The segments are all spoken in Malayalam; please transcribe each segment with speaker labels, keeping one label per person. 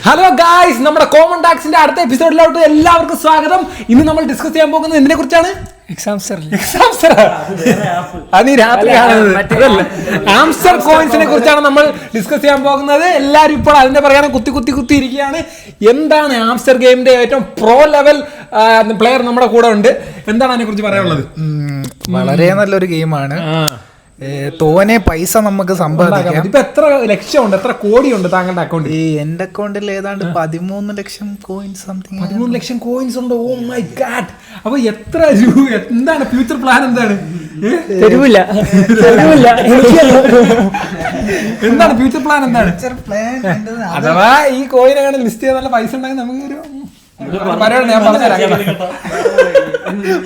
Speaker 1: ഹലോ ഗായ്സ്, നമ്മുടെ കോമൺ ടാക്സിന്റെ അടുത്ത എപ്പിസോഡിലോട്ട് എല്ലാവർക്കും സ്വാഗതം. ഇന്ന് നമ്മൾ ഡിസ്കസ് ചെയ്യാൻ പോകുന്നത് എന്തിനെ കുറിച്ചാണ്? ആംസ്റ്റർ കോയിൻസിനെ കുറിച്ചാണ് നമ്മൾ ഡിസ്കസ് ചെയ്യാൻ പോകുന്നത്. എല്ലാവരും ഇപ്പോൾ അതിന്റെ പറയാൻ കുത്തി ഇരിക്കുകയാണ്. എന്താണ് ആംസ്റ്റർ ഗെയിമിന്റെ ഏറ്റവും പ്രോ ലെവൽ പ്ലെയർ നമ്മുടെ കൂടെ ഉണ്ട്. എന്താണ് അതിനെ കുറിച്ച് പറയാനുള്ളത്?
Speaker 2: വളരെ നല്ലൊരു ഗെയിമാണ്. തോനെ പൈസ നമുക്ക് സമ്പാദിക്കാം.
Speaker 1: ഇപ്പൊ എത്ര ലക്ഷമുണ്ട്, എത്ര കോടിയുണ്ട് താങ്കളുടെ അക്കൗണ്ടിൽ?
Speaker 2: എന്റെ അക്കൗണ്ടിൽ ഏതാണ്ട് 13 lakh coins something.
Speaker 1: 13 lakh coins ഉണ്ട്. Oh my God. അപ്പൊ എത്ര രൂപ, എന്താണ് ഫ്യൂച്ചർ പ്ലാൻ? എന്താണ് എന്താണ് ഫ്യൂച്ചർ പ്ലാൻ? എന്താണ് അഥവാ ഈ കോയിൻ അങ്ങനെ ലിസ്റ്റ് ചെയ്ത് നല്ല പൈസ ഉണ്ടെങ്കിൽ നമുക്കൊരു ഞാൻ പറഞ്ഞുതരാം.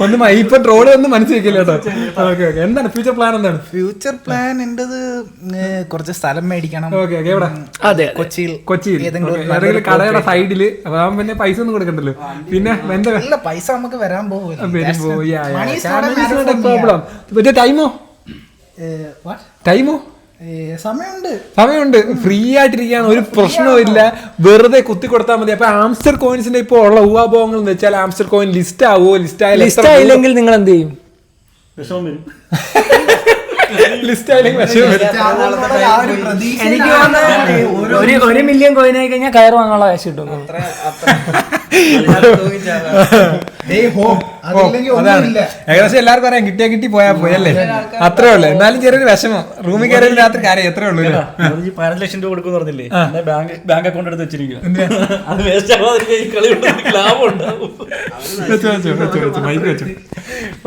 Speaker 1: ഒന്നും ഇപ്പൊ ട്രോള് ഒന്നും മനസ്സിലാക്കില്ല കേട്ടോ. ഓക്കെ ഓക്കെ, എന്താണ് ഫ്യൂച്ചർ പ്ലാൻ? എന്താണ്
Speaker 2: ഫ്യൂച്ചർ പ്ലാൻ? എന്റേത് കുറച്ച് സ്ഥലം മേടിക്കണം.
Speaker 1: അതെ, കൊച്ചിയിൽ ഏതെങ്കിലും കടയുടെ സൈഡില്. അതാകുമ്പോ പിന്നെ പൈസ ഒന്നും കൊടുക്കണ്ടല്ലോ. പിന്നെ എന്താ
Speaker 2: പൈസ നമുക്ക് വരാൻ പോവില്ല.
Speaker 1: ടൈമോ സമയമുണ്ട്. ഫ്രീ ആയിട്ടിരിക്കുകയാണ്, ഒരു പ്രശ്നവും ഇല്ല. വെറുതെ കുത്തി കൊടുത്താൽ മതി. അപ്പൊ ആംസ്റ്റർ കോയിൻസിന്റെ ഇപ്പൊ ഉള്ള ഊഹാഭോഗങ്ങൾ എന്ന് വെച്ചാൽ ആംസ്റ്റർ കോയിൻ ലിസ്റ്റ് ആവുമോ, ലിസ്റ്റ് ആയില്ലെങ്കിൽ നിങ്ങൾ എന്ത് ചെയ്യും? ലിസ്റ്റ് ആയില്ലെങ്കിൽ
Speaker 3: എനിക്ക് 1 മില്യൺ കോയിൻ ആയി കഴിഞ്ഞാൽ കയർ വാങ്ങാനുള്ള കാശ് കിട്ടും.
Speaker 1: ഏകദേശം എല്ലാവർക്കും അറിയാം, കിട്ടി പോയാൽ പോയല്ലേ, അത്രേ ഉള്ളു. എന്നാലും ചെറിയൊരു വിഷമം. റൂമിൽ കയറി രാത്രി കാര്യം എത്രേ ഉള്ളൂ.
Speaker 4: 15 ലക്ഷം രൂപ കൊടുക്കും പറഞ്ഞില്ലേ, ബാങ്ക് അക്കൗണ്ട് എടുത്ത് വെച്ചിരിക്കും.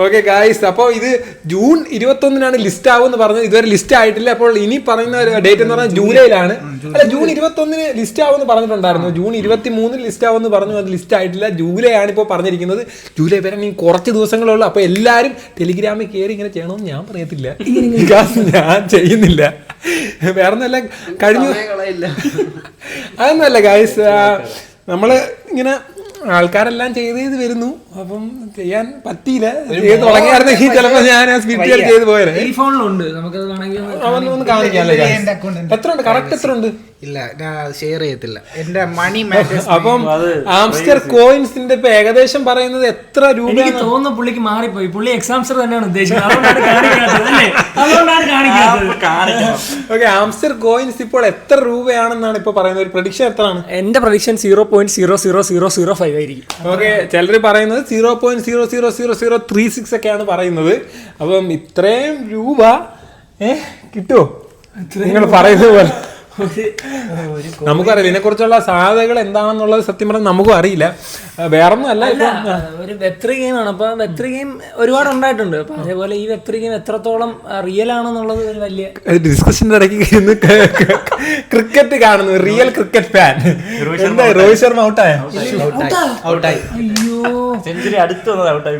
Speaker 1: ഓക്കെ ഗായ്സ്, അപ്പോൾ ഇത് ജൂൺ 21 ലിസ്റ്റ് ആവുമെന്ന് പറഞ്ഞത്. ഇതുവരെ ലിസ്റ്റ് ആയിട്ടില്ല. അപ്പോൾ ഇനി പറയുന്ന ഡേറ്റ് എന്ന് പറഞ്ഞാൽ ജൂലൈയിലാണ്. അല്ല, ജൂൺ 21 ലിസ്റ്റ് ആവുമെന്ന് പറഞ്ഞിട്ടുണ്ടായിരുന്നു. ജൂൺ 23 ലിസ്റ്റ് ആവുമെന്ന് പറഞ്ഞു. അത് ലിസ്റ്റ് ആയിട്ടില്ല. ജൂലൈ ആണ് ഇപ്പോൾ പറഞ്ഞിരിക്കുന്നത്. ജൂലൈ വരെ ഇനി കുറച്ച് ദിവസങ്ങളുള്ളൂ. അപ്പോൾ എല്ലാവരും ടെലിഗ്രാമിൽ കയറി ഇങ്ങനെ ചെയ്യണമെന്ന് ഞാൻ പറയത്തില്ല, ഞാൻ ചെയ്യുന്നില്ല. വേറൊന്നുമല്ല, കഴിഞ്ഞു അതൊന്നുമല്ല ഗായ്സ്. നമ്മള് ഇങ്ങനെ ആൾക്കാരെല്ലാം ചെയ്ത് വരുന്നു. അപ്പം ചെയ്യാൻ പറ്റിയില്ല. ചെയ്ത് തുടങ്ങിയായിരുന്നെങ്കിൽ ചിലപ്പോ ഞാൻ സ്പിരിച്വൽ ചെയ്ത് പോയത്. ഒന്ന് കാണിക്കാല്ലേ? എത്ര ഉണ്ട് കറക്റ്റ്? എത്ര ഉണ്ട്?
Speaker 2: ഇല്ല, ഞാൻ ഷെയർ ചെയ്യത്തില്ല. എന്റെ മണി
Speaker 1: അപ്പം ആംസ്റ്റർ കോയിൻസിന്റെ ഇപ്പൊ ഏകദേശം പറയുന്നത് എത്ര രൂപ?
Speaker 3: എനിക്ക് തോന്നുന്നു പുള്ളിക്ക് മാറിപ്പോയി. പുള്ളി എക്സാംസ്റ്റർ തന്നെയാണ് ഉദ്ദേശിച്ചത്.
Speaker 1: ഓക്കെ, ആംസ്റ്റർ കോയിൻസ് ഇപ്പോൾ എത്ര രൂപയാണെന്നാണ് ഇപ്പൊ പറയുന്നത്? ഒരു പ്രഡിക്ഷൻ എത്രയാണ്?
Speaker 3: എന്റെ പ്രഡിക്ഷൻ 0.00005 ആയിരിക്കും.
Speaker 1: ഓക്കെ, ചിലർ പറയുന്നത് 0.00036 ഒക്കെയാണ് പറയുന്നത്. അപ്പം ഇത്രയും രൂപ കിട്ടുമോ നിങ്ങൾ പറയുന്നത് പോലെ? നമുക്കറിയില്ല ഇതിനെ കുറിച്ചുള്ള സാധ്യതകൾ എന്താണെന്നുള്ളത്. സത്യം പറഞ്ഞാൽ നമുക്കും അറിയില്ല. വേറൊന്നും അല്ല,
Speaker 3: ഒരു വെബ്3 ഗെയിമാണ്. അപ്പൊ വെബ്3 ഗെയിം ഒരുപാട് ഉണ്ടായിട്ടുണ്ട്. അപ്പൊ അതേപോലെ ഈ വെബ്3 ഗെയിം എത്രത്തോളം റിയൽ ആണെന്നുള്ളത് ഒരു വലിയ
Speaker 1: ഡിസ്കഷന്റെ ഇടയ്ക്ക് ക്രിക്കറ്റ് കാണുന്നു. Real cricket fan. എന്താ രോഹിത് ശർമ്മ ഔട്ടായി?
Speaker 4: സെഞ്ചുറി അടുത്ത് വന്നത് ഔട്ടായി.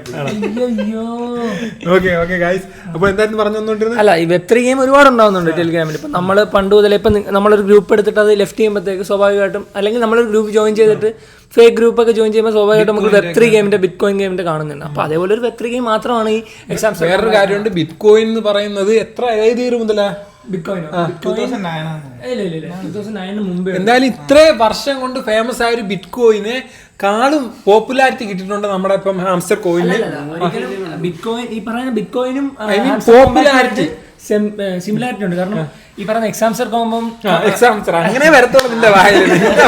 Speaker 1: ഓക്കെ ഓക്കെ ഗൈസ്, അപ്പൊ എന്തായാലും പറഞ്ഞുകൊണ്ടിരുന്നത്.
Speaker 3: അല്ല, ഈ വെബ്3 ഗെയിം ഒരുപാട് ഉണ്ടാവുന്നുണ്ട് ടെലിഗ്രാമിൽ. ഇപ്പൊ നമ്മൾ പണ്ട് മുതലേ ഇപ്പൊ നമ്മളൊരു ഗ്രൂപ്പ് എടുത്തിട്ട് അത് ലെഫ്റ്റ് ചെയ്യുമ്പോഴത്തേക്ക് സ്വാഭാവികമായിട്ടും, അല്ലെങ്കിൽ നമ്മളൊരു ഗ്രൂപ്പ് ജോയിൻ ചെയ്തിട്ട് ഫേക്ക് ഗ്രൂപ്പ് ഒക്കെ ജോയിൻ ചെയ്യുമ്പോൾ സ്വാഭാവികമായിട്ടും നമുക്ക് വെബ്3 ഗെയിമിന്റെ ബിറ്റ് കോയിൻ ഗെയിമിന്റെ കാണുന്നുണ്ട്. അപ്പൊ അതേപോലെ ഒരു വെബ്3 ഗെയിം മാത്രമാണ് ഈ എക്സാം.
Speaker 1: വേറൊരു കാര്യമുണ്ട്, ബിറ്റ് കോയിൻ എന്ന് പറയുന്നത് എത്ര ഏത് ഇയർ മുതലാ? എന്തായാലും ഇത്ര വർഷം കൊണ്ട് ഫേമസ് ആയ ഒരു ബിറ്റ് കോയിനെ കാളും പോപ്പുലാരിറ്റി കിട്ടിയിട്ടുണ്ട് നമ്മുടെ ഇപ്പം ആംസ്റ്റർ കോയിന്.
Speaker 3: ബിറ്റ് കോയിൻ, ഈ പറയുന്ന ബിറ്റ് കോയിനും
Speaker 1: പോപ്പുലാരിറ്റി
Speaker 3: സിമിലാരിറ്റി ഉണ്ട്. കാരണം ഈ പറയുന്ന എക്സാംസ്റ്റർ കോമ്പും
Speaker 1: അങ്ങനെ വരത്തോളൂ. നിന്റെ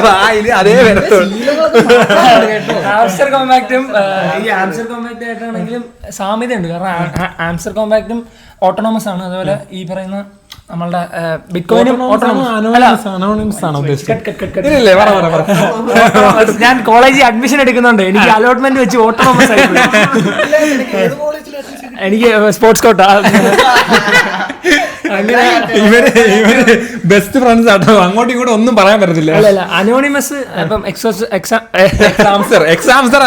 Speaker 1: വായില് അതേ വരത്തോളൂ.
Speaker 3: ആംസ്റ്റർ കോമ്പാക്റ്റും ഈ ആംസ്റ്റർ കോമ്പാക്റ്റ് ആയിട്ടാണെങ്കിലും സാമ്യതയുണ്ട്. കാരണം ആംസ്റ്റർ കോമ്പാക്റ്റും ഓട്ടോണോമസ് ആണ്. അതുപോലെ ഈ പറയുന്ന നമ്മളുടെ ബിറ്റ് കോയിനും ഞാൻ കോളേജിൽ അഡ്മിഷൻ എടുക്കുന്നുണ്ട്. എനിക്ക് അലോട്ട്മെന്റ് വെച്ച് ഓട്ടോണോമസ് ആയിട്ട് എനിക്ക് സ്പോർട്സ് കോട്ട.
Speaker 1: അങ്ങനെ ഇവര് ബെസ്റ്റ് ഫ്രണ്ട്സ് ആട്ടോ. അങ്ങോട്ടും ഇങ്ങോട്ടും ഒന്നും പറയാൻ പറ്റത്തില്ല.
Speaker 3: അല്ല, അനോണിമസ് ഇപ്പം
Speaker 1: എക്സാംസ്റ്റർ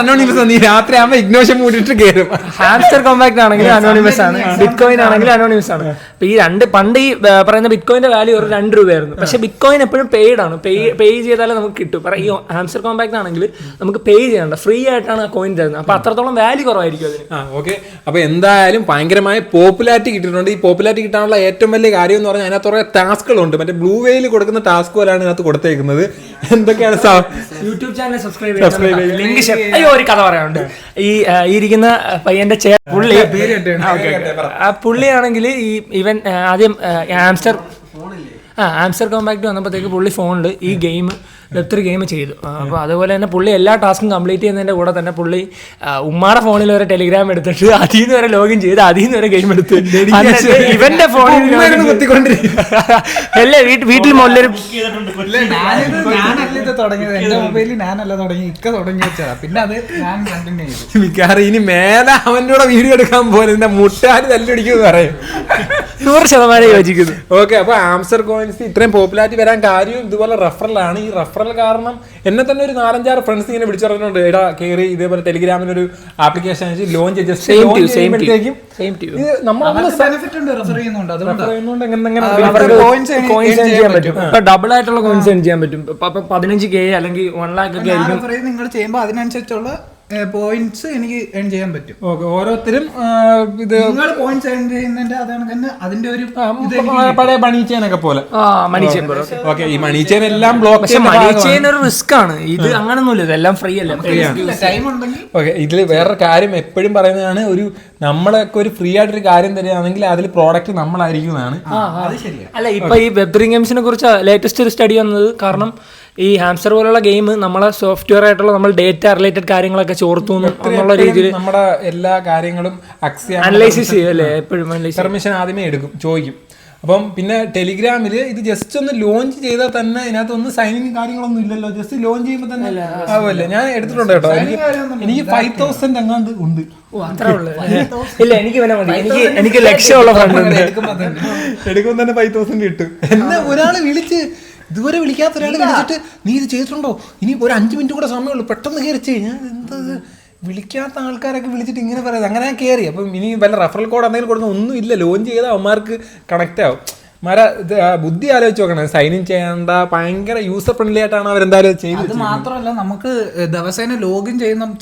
Speaker 1: അനോണിമസ്. നീ രാത്രി ആകുമ്പോ ഇഗ്നോഷൻ മൂടിയിട്ട് കയറും.
Speaker 3: ഹാംസ്റ്റർ കോമ്പാക്ട് ആണെങ്കിൽ അനോണിമസ് ആണ്, ബിറ്റ് കോയിൻ ആണെങ്കിൽ അനോണിമസ് ആണ്. അപ്പൊ ഈ പണ്ട് ഈ പറയുന്ന ബിറ്റ് കോയിന്റെ വാല്യൂ ഒരു 2 രൂപയായിരുന്നു. പക്ഷെ ബിറ്റ് കോയിൻ എപ്പോഴും പെയ്ഡ് ആണ്. പേ ചെയ്താലേ നമുക്ക് കിട്ടും. ഈ ഹാംസ്റ്റർ കോമ്പാക്ട് ആണെങ്കിൽ നമുക്ക് പേ ചെയ്യണ്ട, ഫ്രീ ആയിട്ടാണ് ആ കോയിൻ തരുന്നത്. അപ്പൊ അത്രത്തോളം വാല്യൂ കുറവായിരിക്കും അതിന്.
Speaker 1: ഓക്കെ, അപ്പൊ എന്തായാലും ഭയങ്കരമായ പോപ്പുലാരിറ്റി കിട്ടിയിട്ടുണ്ട്. ഈ പോപ്പുലാരിറ്റി കിട്ടാനുള്ള ഏറ്റവും വലിയ കാര്യം എന്ന് പറഞ്ഞാൽ അതിനകത്ത് കുറെ ടാസ്കുകളുണ്ട്. മറ്റേ ബ്ലൂ വെയിൽ കൊടുക്കുന്ന ടാസ്ക് പോലാണ് ഇതിനകത്ത് കൊടുത്തേക്കുന്നത്. എന്തൊക്കെയാണ്
Speaker 3: യൂട്യൂബ് ചാനൽ സബ്സ്ക്രൈബ് ലിങ്ക് അയ്യോ ഒരു കഥ പറയാനുണ്ട്. ഈ ഇരിക്കുന്ന പയ്യന്റെ പുള്ളിയാണെങ്കിൽ ഈ ഇവൻ ആദ്യം ആംസ്റ്റർ കോമ്പാക്ട് വന്നപ്പോഴത്തേക്ക് പുള്ളി ഫോണിൽ ഈ ഗെയിം വെബ്3 ഗെയിം ചെയ്തു. അപ്പോൾ അതുപോലെ തന്നെ പുള്ളി എല്ലാ ടാസ്കും കംപ്ലീറ്റ് ചെയ്യുന്നതിൻ്റെ കൂടെ തന്നെ പുള്ളി ഉമ്മാടെ ഫോണിൽ വരെ ടെലിഗ്രാം എടുത്തിട്ട് അതിൽ നിന്ന് വരെ ലോഗിൻ ചെയ്ത് അതിൽ നിന്ന് വരെ ഗെയിം എടുത്ത് ഇവന്റെ ഫോണിൽ അല്ലേ വീട്ടിൽ മുകളിലൊരു
Speaker 2: തുടങ്ങിയത് എന്റെ മൊബൈലിൽ ഞാനല്ല തുടങ്ങി ഇക്ക തുടങ്ങി വെച്ചതാ. പിന്നെ അത് ഞാൻ കണ്ടിന്യൂ ചെയ്തു.
Speaker 1: മിക്കവാറും ഇനി മേലെ അവൻ്റെ കൂടെ വീഡിയോ എടുക്കാൻ പോലെ എന്റെ മുട്ടാന് തല്ലിടിക്കുന്നു പറയും.
Speaker 3: 100% യോജിക്കുന്നു.
Speaker 1: ഓക്കെ, അപ്പൊ ആംസ്റ്റർ കോയിൻസ് ഇത്രയും പോപ്പുലാരിറ്റി വരാൻ കാര്യം ഇതുപോലെ റെഫറലാണ്. ഈ റെഫറൽ കാരണം എന്നെ തന്നെ ഒരു 4-5 ഫ്രണ്ട്സ് ഇങ്ങനെ വിളിച്ചു പറഞ്ഞിട്ടുണ്ട്, എടാ കയറി ഇതേപോലെ ടെലിഗ്രാമിനൊരു ആപ്ലിക്കേഷൻ ലോഞ്ച് ചെയ്യുമ്പോഴത്തേക്കും
Speaker 3: ഡബിൾ ആയിട്ടുള്ള കോയിൻസ് ഏൺ ചെയ്യാൻ പറ്റും. 15K അല്ലെങ്കിൽ 1 lakh ഒക്കെ ആയിരിക്കും
Speaker 2: നിങ്ങൾ ചെയ്യുമ്പോൾ അതിനനുസരിച്ചുള്ള പോയിന്റ്സ് എനിക്ക് ഏൺ ചെയ്യാൻ പറ്റും.
Speaker 1: ഓരോരുത്തരും ഇത്
Speaker 2: പോയിന്റ്സ് ഏൺ ചെയ്യുന്നതിന്റെ അതാണ് അതിന്റെ ഒരു
Speaker 1: പഴയ മണി ചെയിൻ ഒക്കെ പോലെ.
Speaker 3: മണി ചെയിൻ പോലെ.
Speaker 1: ഓക്കെ, ഈ മണി ചെയിൻ എല്ലാം ബ്ലോക്ക്.
Speaker 3: പക്ഷെ മണി ചെയിൻ ഒരു റിസ്ക് ആണ്. ഇത് അങ്ങനൊന്നുമില്ല, ഇതെല്ലാം ഫ്രീ അല്ല.
Speaker 2: ടൈം ഉണ്ടെങ്കിൽ
Speaker 1: ഓക്കെ, ഇതിൽ വേറൊരു കാര്യം എപ്പോഴും പറയുന്നതാണ്, ഒരു നമ്മളൊക്കെ ഒരു ഫ്രീ ആയിട്ടൊരു കാര്യം തരികയാണെങ്കിൽ അതിൽ പ്രോഡക്റ്റ് നമ്മളായിരിക്കുന്നതാണ്.
Speaker 3: അല്ല, ഇപ്പൊ ഈ വെബ്3 ഗെയിംസിനെ കുറിച്ച് ലേറ്റസ്റ്റ് ഒരു സ്റ്റഡി വന്നത് കാരണം ഈ ഹാംസ്റ്റർ പോലുള്ള ഗെയിം നമ്മളെ സോഫ്റ്റ്വെയർ ആയിട്ടുള്ള നമ്മൾ ഡേറ്റ റിലേറ്റഡ് കാര്യങ്ങളൊക്കെ ചോർത്തു എന്നുള്ള രീതിയിൽ
Speaker 1: നമ്മുടെ എല്ലാ കാര്യങ്ങളും
Speaker 3: അനലൈസിസ് ചെയ്യും അല്ലേ. എപ്പോഴും
Speaker 1: പെർമിഷൻ ആദ്യമേ എടുക്കും, ചോദിക്കും. അപ്പം പിന്നെ ടെലിഗ്രാമിൽ ഇത് ജസ്റ്റ് ഒന്ന് ലോഞ്ച് ചെയ്താൽ തന്നെ ഇതിനകത്ത് ഒന്ന് സൈനിങ് കാര്യങ്ങളൊന്നും ഇല്ലല്ലോ. ജസ്റ്റ് ലോഞ്ച് ചെയ്യുമ്പോൾ തന്നെ ആവുമല്ലേ. ഞാൻ എടുത്തിട്ടുണ്ട് കേട്ടോ, എനിക്ക് 5,000 എങ്ങാണ്ട് ഉണ്ട്.
Speaker 3: ഇല്ല, എനിക്ക് എനിക്ക് ലക്ഷ്യമുള്ള ഫണ്ട്
Speaker 1: എടുക്കുമ്പോൾ തന്നെ 5,000 കിട്ടും. എന്നെ ഒരാള് വിളിച്ച്, ഇതുവരെ വിളിക്കാത്ത ഒരാൾ വിളിച്ചിട്ട് നീ ഇത് ചെയ്തിട്ടുണ്ടോ, ഇനി ഒരു 5 മിനിറ്റ് കൂടെ സമയമുള്ളൂ, പെട്ടെന്ന് കയറി ഞാൻ എന്താ വിളിക്കാത്ത ആൾക്കാരൊക്കെ വിളിച്ചിട്ട് ഇങ്ങനെ പറയുന്നത്. അങ്ങനെ ഞാൻ കയറി. അപ്പം ഇനി വല്ല റെഫറൽ കോഡ് എന്തെങ്കിലും കൊടുക്കുന്ന ഒന്നും ഇല്ല. ലോഞ്ച് ചെയ്താൽ അവന്മാർക്ക് കണക്റ്റ് ആവും. ബുദ്ധി ആലോചിച്ച് നോക്കണം. സൈൻ ഇൻ ചെയ്യേണ്ട, ഭയങ്കര യൂസർ ഫ്രണ്ട്ലി ആയിട്ടാണ് അവരെന്തായാലും ചെയ്തത്.
Speaker 2: അത് മാത്രമല്ല, നമുക്ക് ദിവസേന ലോഗിൻ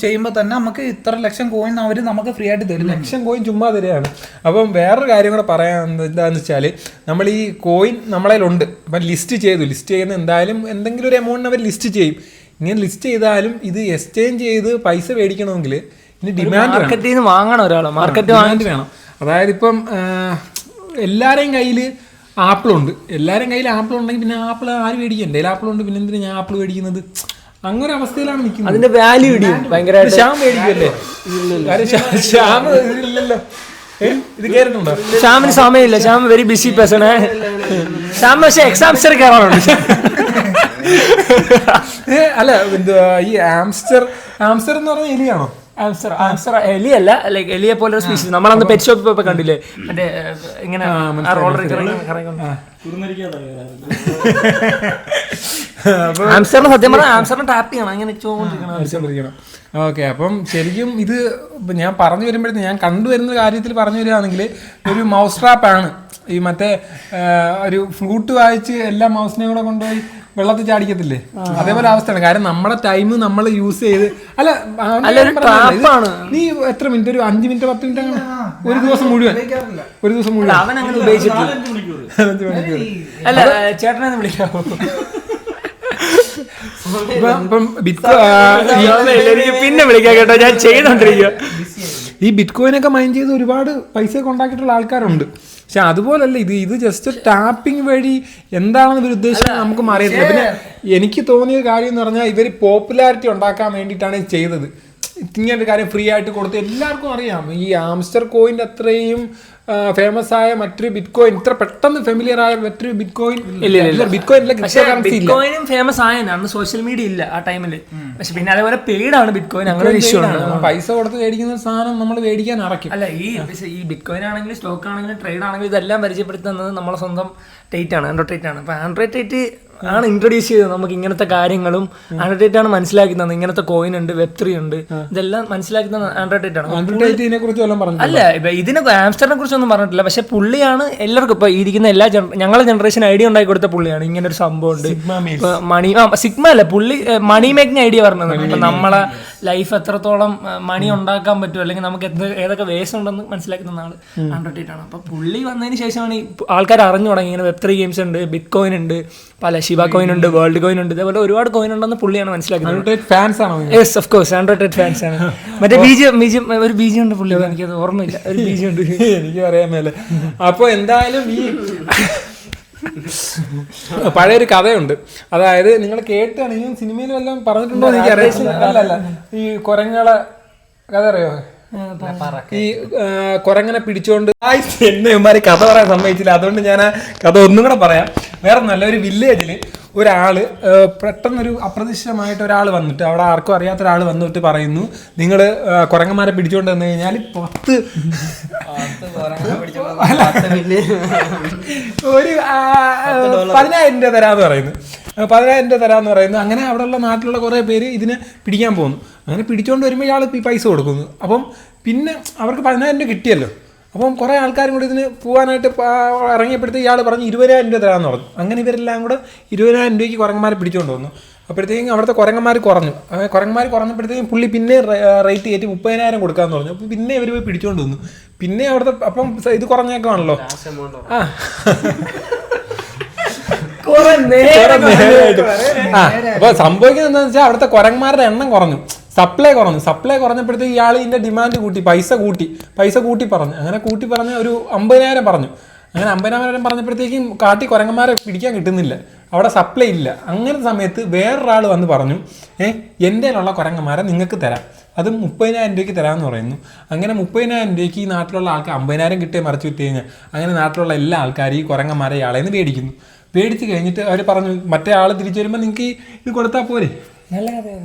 Speaker 2: ചെയ്യുമ്പോൾ തന്നെ നമുക്ക് ഇത്ര ലക്ഷം കോയിൻ അവർ നമുക്ക് ഫ്രീ ആയിട്ട് തരും.
Speaker 1: ലക്ഷം കോയിൻ ചുമ്മാ തരികയാണ്. അപ്പം വേറൊരു കാര്യം കൂടെ പറയാൻ എന്താണെന്ന് വെച്ചാൽ, നമ്മൾ ഈ കോയിൻ നമ്മളതിലുണ്ട്. അപ്പം ലിസ്റ്റ് ചെയ്യുന്ന എന്തായാലും എന്തെങ്കിലും ഒരു എമൗണ്ട് അവർ ലിസ്റ്റ് ചെയ്യും. ഇങ്ങനെ ലിസ്റ്റ് ചെയ്താലും ഇത് എക്സ്ചേഞ്ച് ചെയ്ത് പൈസ മേടിക്കണമെങ്കിൽ ഇനി ഡിമാൻഡ്
Speaker 3: മാർക്കറ്റിൽ നിന്ന് വാങ്ങണം. ഒരാൾ മാർക്കറ്റ്
Speaker 1: വേണം. അതായത് ഇപ്പം എല്ലാവരെയും കയ്യിൽ ആപ്പിളുണ്ട്. എല്ലാവരും കയ്യിൽ ആപ്പിൾ ഉണ്ടെങ്കിൽ പിന്നെ ആപ്പിൾ ആര് മേടിക്കും? എൻ്റെ കയ്യിൽ ആപ്പിളുണ്ട്, പിന്നെ എന്തിനാ ഞാൻ ആപ്പിൾ മേടിക്കുന്നത്? അങ്ങനെ അവസ്ഥയിലാണ് നിൽക്കുന്നത്.
Speaker 3: അതിന്റെ വാല്യൂ ഇടിയും ഭയങ്കരമായിട്ട്.
Speaker 1: ശ്യാം മേടിക്കുമല്ലേ? ശ്യാം ഇല്ലല്ലോ. ഇത് കേട്ടിട്ടുണ്ടോ?
Speaker 3: ശ്യാമിന് സമയമില്ല. Shyam very busy person. Shyam പക്ഷെ എക്സാംസ്റ്റർ കയറാറുണ്ട്.
Speaker 1: അല്ല, ഈ ആംസ്റ്റർ എന്ന് പറഞ്ഞ എലിയാണോ?
Speaker 3: ആംസ്റ്റർ എലിയല്ല, ലൈക്ക് എലിയെ പോലെ ഒരു സ്പീഷീസ്. നമ്മളന്ന് പെറ്റ് ഷോപ്പിൽ പോയപ്പോ കണ്ടില്ലേ, മറ്റേ ഇങ്ങനെ ആംസ്റ്ററിന് സത്യം പറഞ്ഞാൽ ആംസ്റ്ററിന് ടാപ്പ് ചെയ്യണം, അങ്ങനെ ചോദിക്കണം.
Speaker 1: ഓക്കെ, അപ്പം ശരിക്കും ഇത് ഞാൻ പറഞ്ഞു വരുമ്പോഴത്തേക്ക് ഞാൻ കണ്ടുവരുന്ന കാര്യത്തിൽ പറഞ്ഞു വരികയാണെങ്കിൽ ഒരു മൗസ് ട്രാപ്പാണ്. ഈ മറ്റേ ഒരു ഫ്ലൂട്ട് വായിച്ച് എല്ലാ മൗസിനെയും കൂടെ കൊണ്ടുപോയി വെള്ളത്തിൽ ചാടിക്കത്തില്ലേ, അതേപോലെ അവസ്ഥയാണ്. കാരണം നമ്മുടെ ടൈം നമ്മൾ യൂസ് ചെയ്ത് നീ എത്ര മിനിറ്റ്, ഒരു 5 മിനിറ്റ് 10 മിനിറ്റ് അങ്ങനെ ഒരു ദിവസം മുഴുവൻ
Speaker 3: അവൻ അങ്ങനെ ഉപയോഗിച്ചിട്ടില്ല. അല്ല, ചേട്ടനെ വിളിക്കാമോ? പിന്നെ വിളിക്കാം കേട്ടോ, ഞാൻ ചെയ്തോണ്ടിരിക്കുക.
Speaker 1: ഈ ബിറ്റ് കോയിനൊക്കെ മൈൻ ചെയ്ത് ഒരുപാട് പൈസ ഒക്കെ ഉണ്ടാക്കിയിട്ടുള്ള ആൾക്കാരുണ്ട്. പക്ഷെ അതുപോലല്ല ഇത് ജസ്റ്റ് ടാപ്പിംഗ് വഴി എന്താണെന്ന് ഇവർ ഉദ്ദേശിക്കുന്നത് നമുക്ക് അറിയത്തില്ല. പിന്നെ എനിക്ക് തോന്നിയ കാര്യം എന്ന് പറഞ്ഞാൽ ഇവർ പോപ്പുലാരിറ്റി ഉണ്ടാക്കാൻ വേണ്ടിയിട്ടാണ് ഇത് ചെയ്തത്. ഇങ്ങനൊരു കാര്യം ഫ്രീ ആയിട്ട് കൊടുത്ത് എല്ലാവർക്കും അറിയാം. ഈ ആംസ്റ്റർ കോയിൻ്റെ അത്രയും ഫേമസ് ആയ മറ്റൊരു ബിറ്റ് കോയിൻ, ഇത്ര പെട്ടെന്ന് ഫെമിലിയർ ആയ മറ്റൊരു ബിറ്റ് കോയിൻ
Speaker 3: ബിറ്റ്കോയിനും ഫേമസ് ആയെന്ന് സോഷ്യൽ മീഡിയ ഇല്ല ആ ടൈമില്. പക്ഷെ പിന്നെ അതേപോലെ പെയ്ഡാണ് ബിറ്റ് കോയിൻ. അങ്ങനെ ഒരു ഇഷ്യൂ ആണ്.
Speaker 1: പൈസ കൊടുത്ത് മേടിക്കുന്ന സാധനം നമ്മൾ മേടിക്കാൻ അറക്കും.
Speaker 3: അല്ല, ഈ ബിറ്റ് കോയിൻ ആണെങ്കിലും സ്റ്റോക്ക് ആണെങ്കിലും ട്രേഡ് ആണെങ്കിലും ഇതെല്ലാം പരിചയപ്പെടുത്തുന്നത് നമ്മളെ സ്വന്തം ടേറ്റ് ആണ്, ആൻഡ്രോയിഡ് ടേറ്റ് ആണ്. അപ്പൊ ആൻഡ്രോയിഡ് ടേറ്റ് ആണ് ഇൻട്രൊഡ്യൂസ് ചെയ്തത് നമുക്ക് ഇങ്ങനത്തെ കാര്യങ്ങളും. ആൻഡ്രോയിഡ് ടേറ്റ് ആണ് മനസ്സിലാക്കി തന്നത് ഇങ്ങനത്തെ കോയിൻ ഉണ്ട്, വെബ്3 ഉണ്ട്, ഇതെല്ലാം മനസ്സിലാക്കി തന്നത് ആൻഡ്രോയിഡ് ടേറ്റ് ആണ്. അല്ല, ഇപ്പൊ ഇതിനെ ആംസ്റ്ററിനെ കുറിച്ചൊന്നും പറഞ്ഞിട്ടില്ല. പക്ഷെ പുള്ളിയാണ് എല്ലാവർക്കും ഇപ്പൊ ഇരിക്കുന്ന എല്ലാ ഞങ്ങളെ ജനറേഷൻ ഐഡിയ ഉണ്ടാക്കി കൊടുത്ത പുള്ളിയാണ്. ഇങ്ങനെ ഒരു സംഭവം ഉണ്ട്. സിഗ്മ അല്ല, പുള്ളി മണി മേക്കിംഗ് ഐഡിയ പറഞ്ഞത്. ഇപ്പൊ നമ്മളെ ലൈഫ് എത്രത്തോളം മണി ഉണ്ടാക്കാൻ പറ്റും, അല്ലെങ്കിൽ നമുക്ക് ഏതൊക്കെ വേസ് ഉണ്ടെന്ന് മനസ്സിലാക്കുന്ന ആള് ആൻഡ്രോ ടേറ്റ് ആണ്. അപ്പൊ പുള്ളി വന്നതിന് ശേഷമാണ് ഈ ആൾക്കാർ അറിഞ്ഞു തുടങ്ങി ഇങ്ങനെ Web3 ഗെയിംസ് ഉണ്ട്, ബിറ്റ് കോയിൻ ഉണ്ട്, പല ശിവ കോയിൻ ഉണ്ട്, വേൾഡ് കോയിൻ ഉണ്ട്, ഇതേപോലെ ഒരുപാട് കോയിൻ ഉണ്ടെന്ന് പുള്ളിയാണ് മനസ്സിലാക്കുന്നത്.
Speaker 1: ഫാൻസ് ആണോ?
Speaker 3: Yes, of course Andrew Tate fans ആണ്. മറ്റേ ഒരു ബീജം ഉണ്ട് പുള്ളി, എനിക്കത് ഓർമ്മയില്ല, ഒരു ബീജം ഉണ്ട്.
Speaker 1: എനിക്ക് പറയാൻ മേലെ. അപ്പൊ എന്തായാലും ഈ പഴയൊരു കഥയുണ്ട്, അതായത് നിങ്ങൾ കേട്ടാണെങ്കിൽ സിനിമയിലും എല്ലാം പറഞ്ഞിട്ടുണ്ടോ എന്ന് എനിക്ക് അറിയില്ല. അല്ലല്ല, ഈ കുരങ്ങളെ കഥ അറിയോ? ഈ കുരങ്ങനെ പിടിച്ചോണ്ട് എന്നെ ഇവന്മാര് കഥ പറയാൻ സമ്മതിച്ചില്ല, അതുകൊണ്ട് ഞാൻ ആ കഥ ഒന്നും കൂടെ പറയാം. വേറെ നല്ല ഒരു വില്ലേജിൽ ഒരാള് പെട്ടെന്നൊരു അപ്രതീക്ഷിതമായിട്ട് ഒരാൾ വന്നിട്ട്, അവിടെ ആർക്കും അറിയാത്ത ഒരാൾ വന്നിട്ട് പറയുന്നു, നിങ്ങൾ കുരങ്ങന്മാരെ പിടിച്ചോണ്ട് വന്നു കഴിഞ്ഞാൽ 10 ഒരു 10,000 രൂപ തരാന്ന് പറയുന്നു. 10,000 രൂപ തരാമെന്ന് പറയുന്നു. അങ്ങനെ അവിടെയുള്ള നാട്ടിലുള്ള കുറേ പേര് ഇതിനെ പിടിക്കാൻ പോകുന്നു. അങ്ങനെ പിടിച്ചുകൊണ്ട് വരുമ്പോൾ ഇയാൾ പൈസ കൊടുക്കുന്നു. അപ്പം പിന്നെ അവർക്ക് 10,000 രൂപ കിട്ടിയല്ലോ. അപ്പം കുറേ ആൾക്കാരും കൂടി ഇതിന് പോകാനായിട്ട് ഇറങ്ങിയപ്പോഴത്തേക്ക് ഇയാൾ പറഞ്ഞു 20,000 രൂപ തരാമെന്ന് പറഞ്ഞു. അങ്ങനെ ഇവരെല്ലാം കൂടെ 20,000 രൂപയ്ക്ക് കുരങ്ങന്മാരെ പിടിച്ചുകൊണ്ട് വന്നു. അപ്പോഴത്തേക്കും അവിടുത്തെ കുരങ്ങന്മാർ കുറഞ്ഞു. കുരങ്ങന്മാർ കുറഞ്ഞപ്പോഴത്തേക്കും പുള്ളി പിന്നെ റേറ്റ് കയറ്റി 30,000 കൊടുക്കാമെന്ന് പറഞ്ഞു. അപ്പോൾ പിന്നെ ഇവർ പോയി പിടിച്ചുകൊണ്ട് വന്നു. പിന്നെ അവിടുത്തെ അപ്പം ഇത് കുറഞ്ഞേക്കാണല്ലോ. ആ അപ്പൊ സംഭവിക്കുന്നത് എന്താണെന്ന് വെച്ചാൽ അവിടുത്തെ കുരങ്ങന്മാരുടെ എണ്ണം കുറഞ്ഞു, സപ്ലൈ കുറഞ്ഞപ്പോഴത്തേക്ക് ഇയാൾ ഇതിന്റെ ഡിമാൻഡ് കൂട്ടി, പൈസ കൂട്ടി പറഞ്ഞു. അങ്ങനെ കൂട്ടി പറഞ്ഞ ഒരു 50,000 പറഞ്ഞു. അങ്ങനെ 50,000 പറഞ്ഞപ്പോഴത്തേക്കും കാട്ടി കുരങ്ങന്മാരെ പിടിക്കാൻ കിട്ടുന്നില്ല, അവിടെ സപ്ലൈ ഇല്ല. അങ്ങനെ സമയത്ത് വേറൊരാൾ വന്ന് പറഞ്ഞു, എൻ്റെ കയ്യിലുള്ള കുരങ്ങന്മാരെ നിങ്ങൾക്ക് തരാം, അത് 30,000 രൂപയ്ക്ക് തരാമെന്ന് പറയുന്നു. അങ്ങനെ 30,000 രൂപയ്ക്ക് ഈ നാട്ടിലുള്ള ആൾക്ക് 50,000 കിട്ടിയ മറിച്ച് വിറ്റ് കഴിഞ്ഞാൽ അങ്ങനെ നാട്ടിലുള്ള എല്ലാ ആൾക്കാരും ഈ കുരങ്ങന്മാരെ ഇയാളെ നിന്ന് മേടിക്കുന്നു. മേടിച്ച് കഴിഞ്ഞിട്ട് അവർ പറഞ്ഞു, മറ്റേ ആൾ തിരിച്ചു വരുമ്പോൾ നിങ്ങൾക്ക് ഇത് കൊടുത്താൽ പോരെ,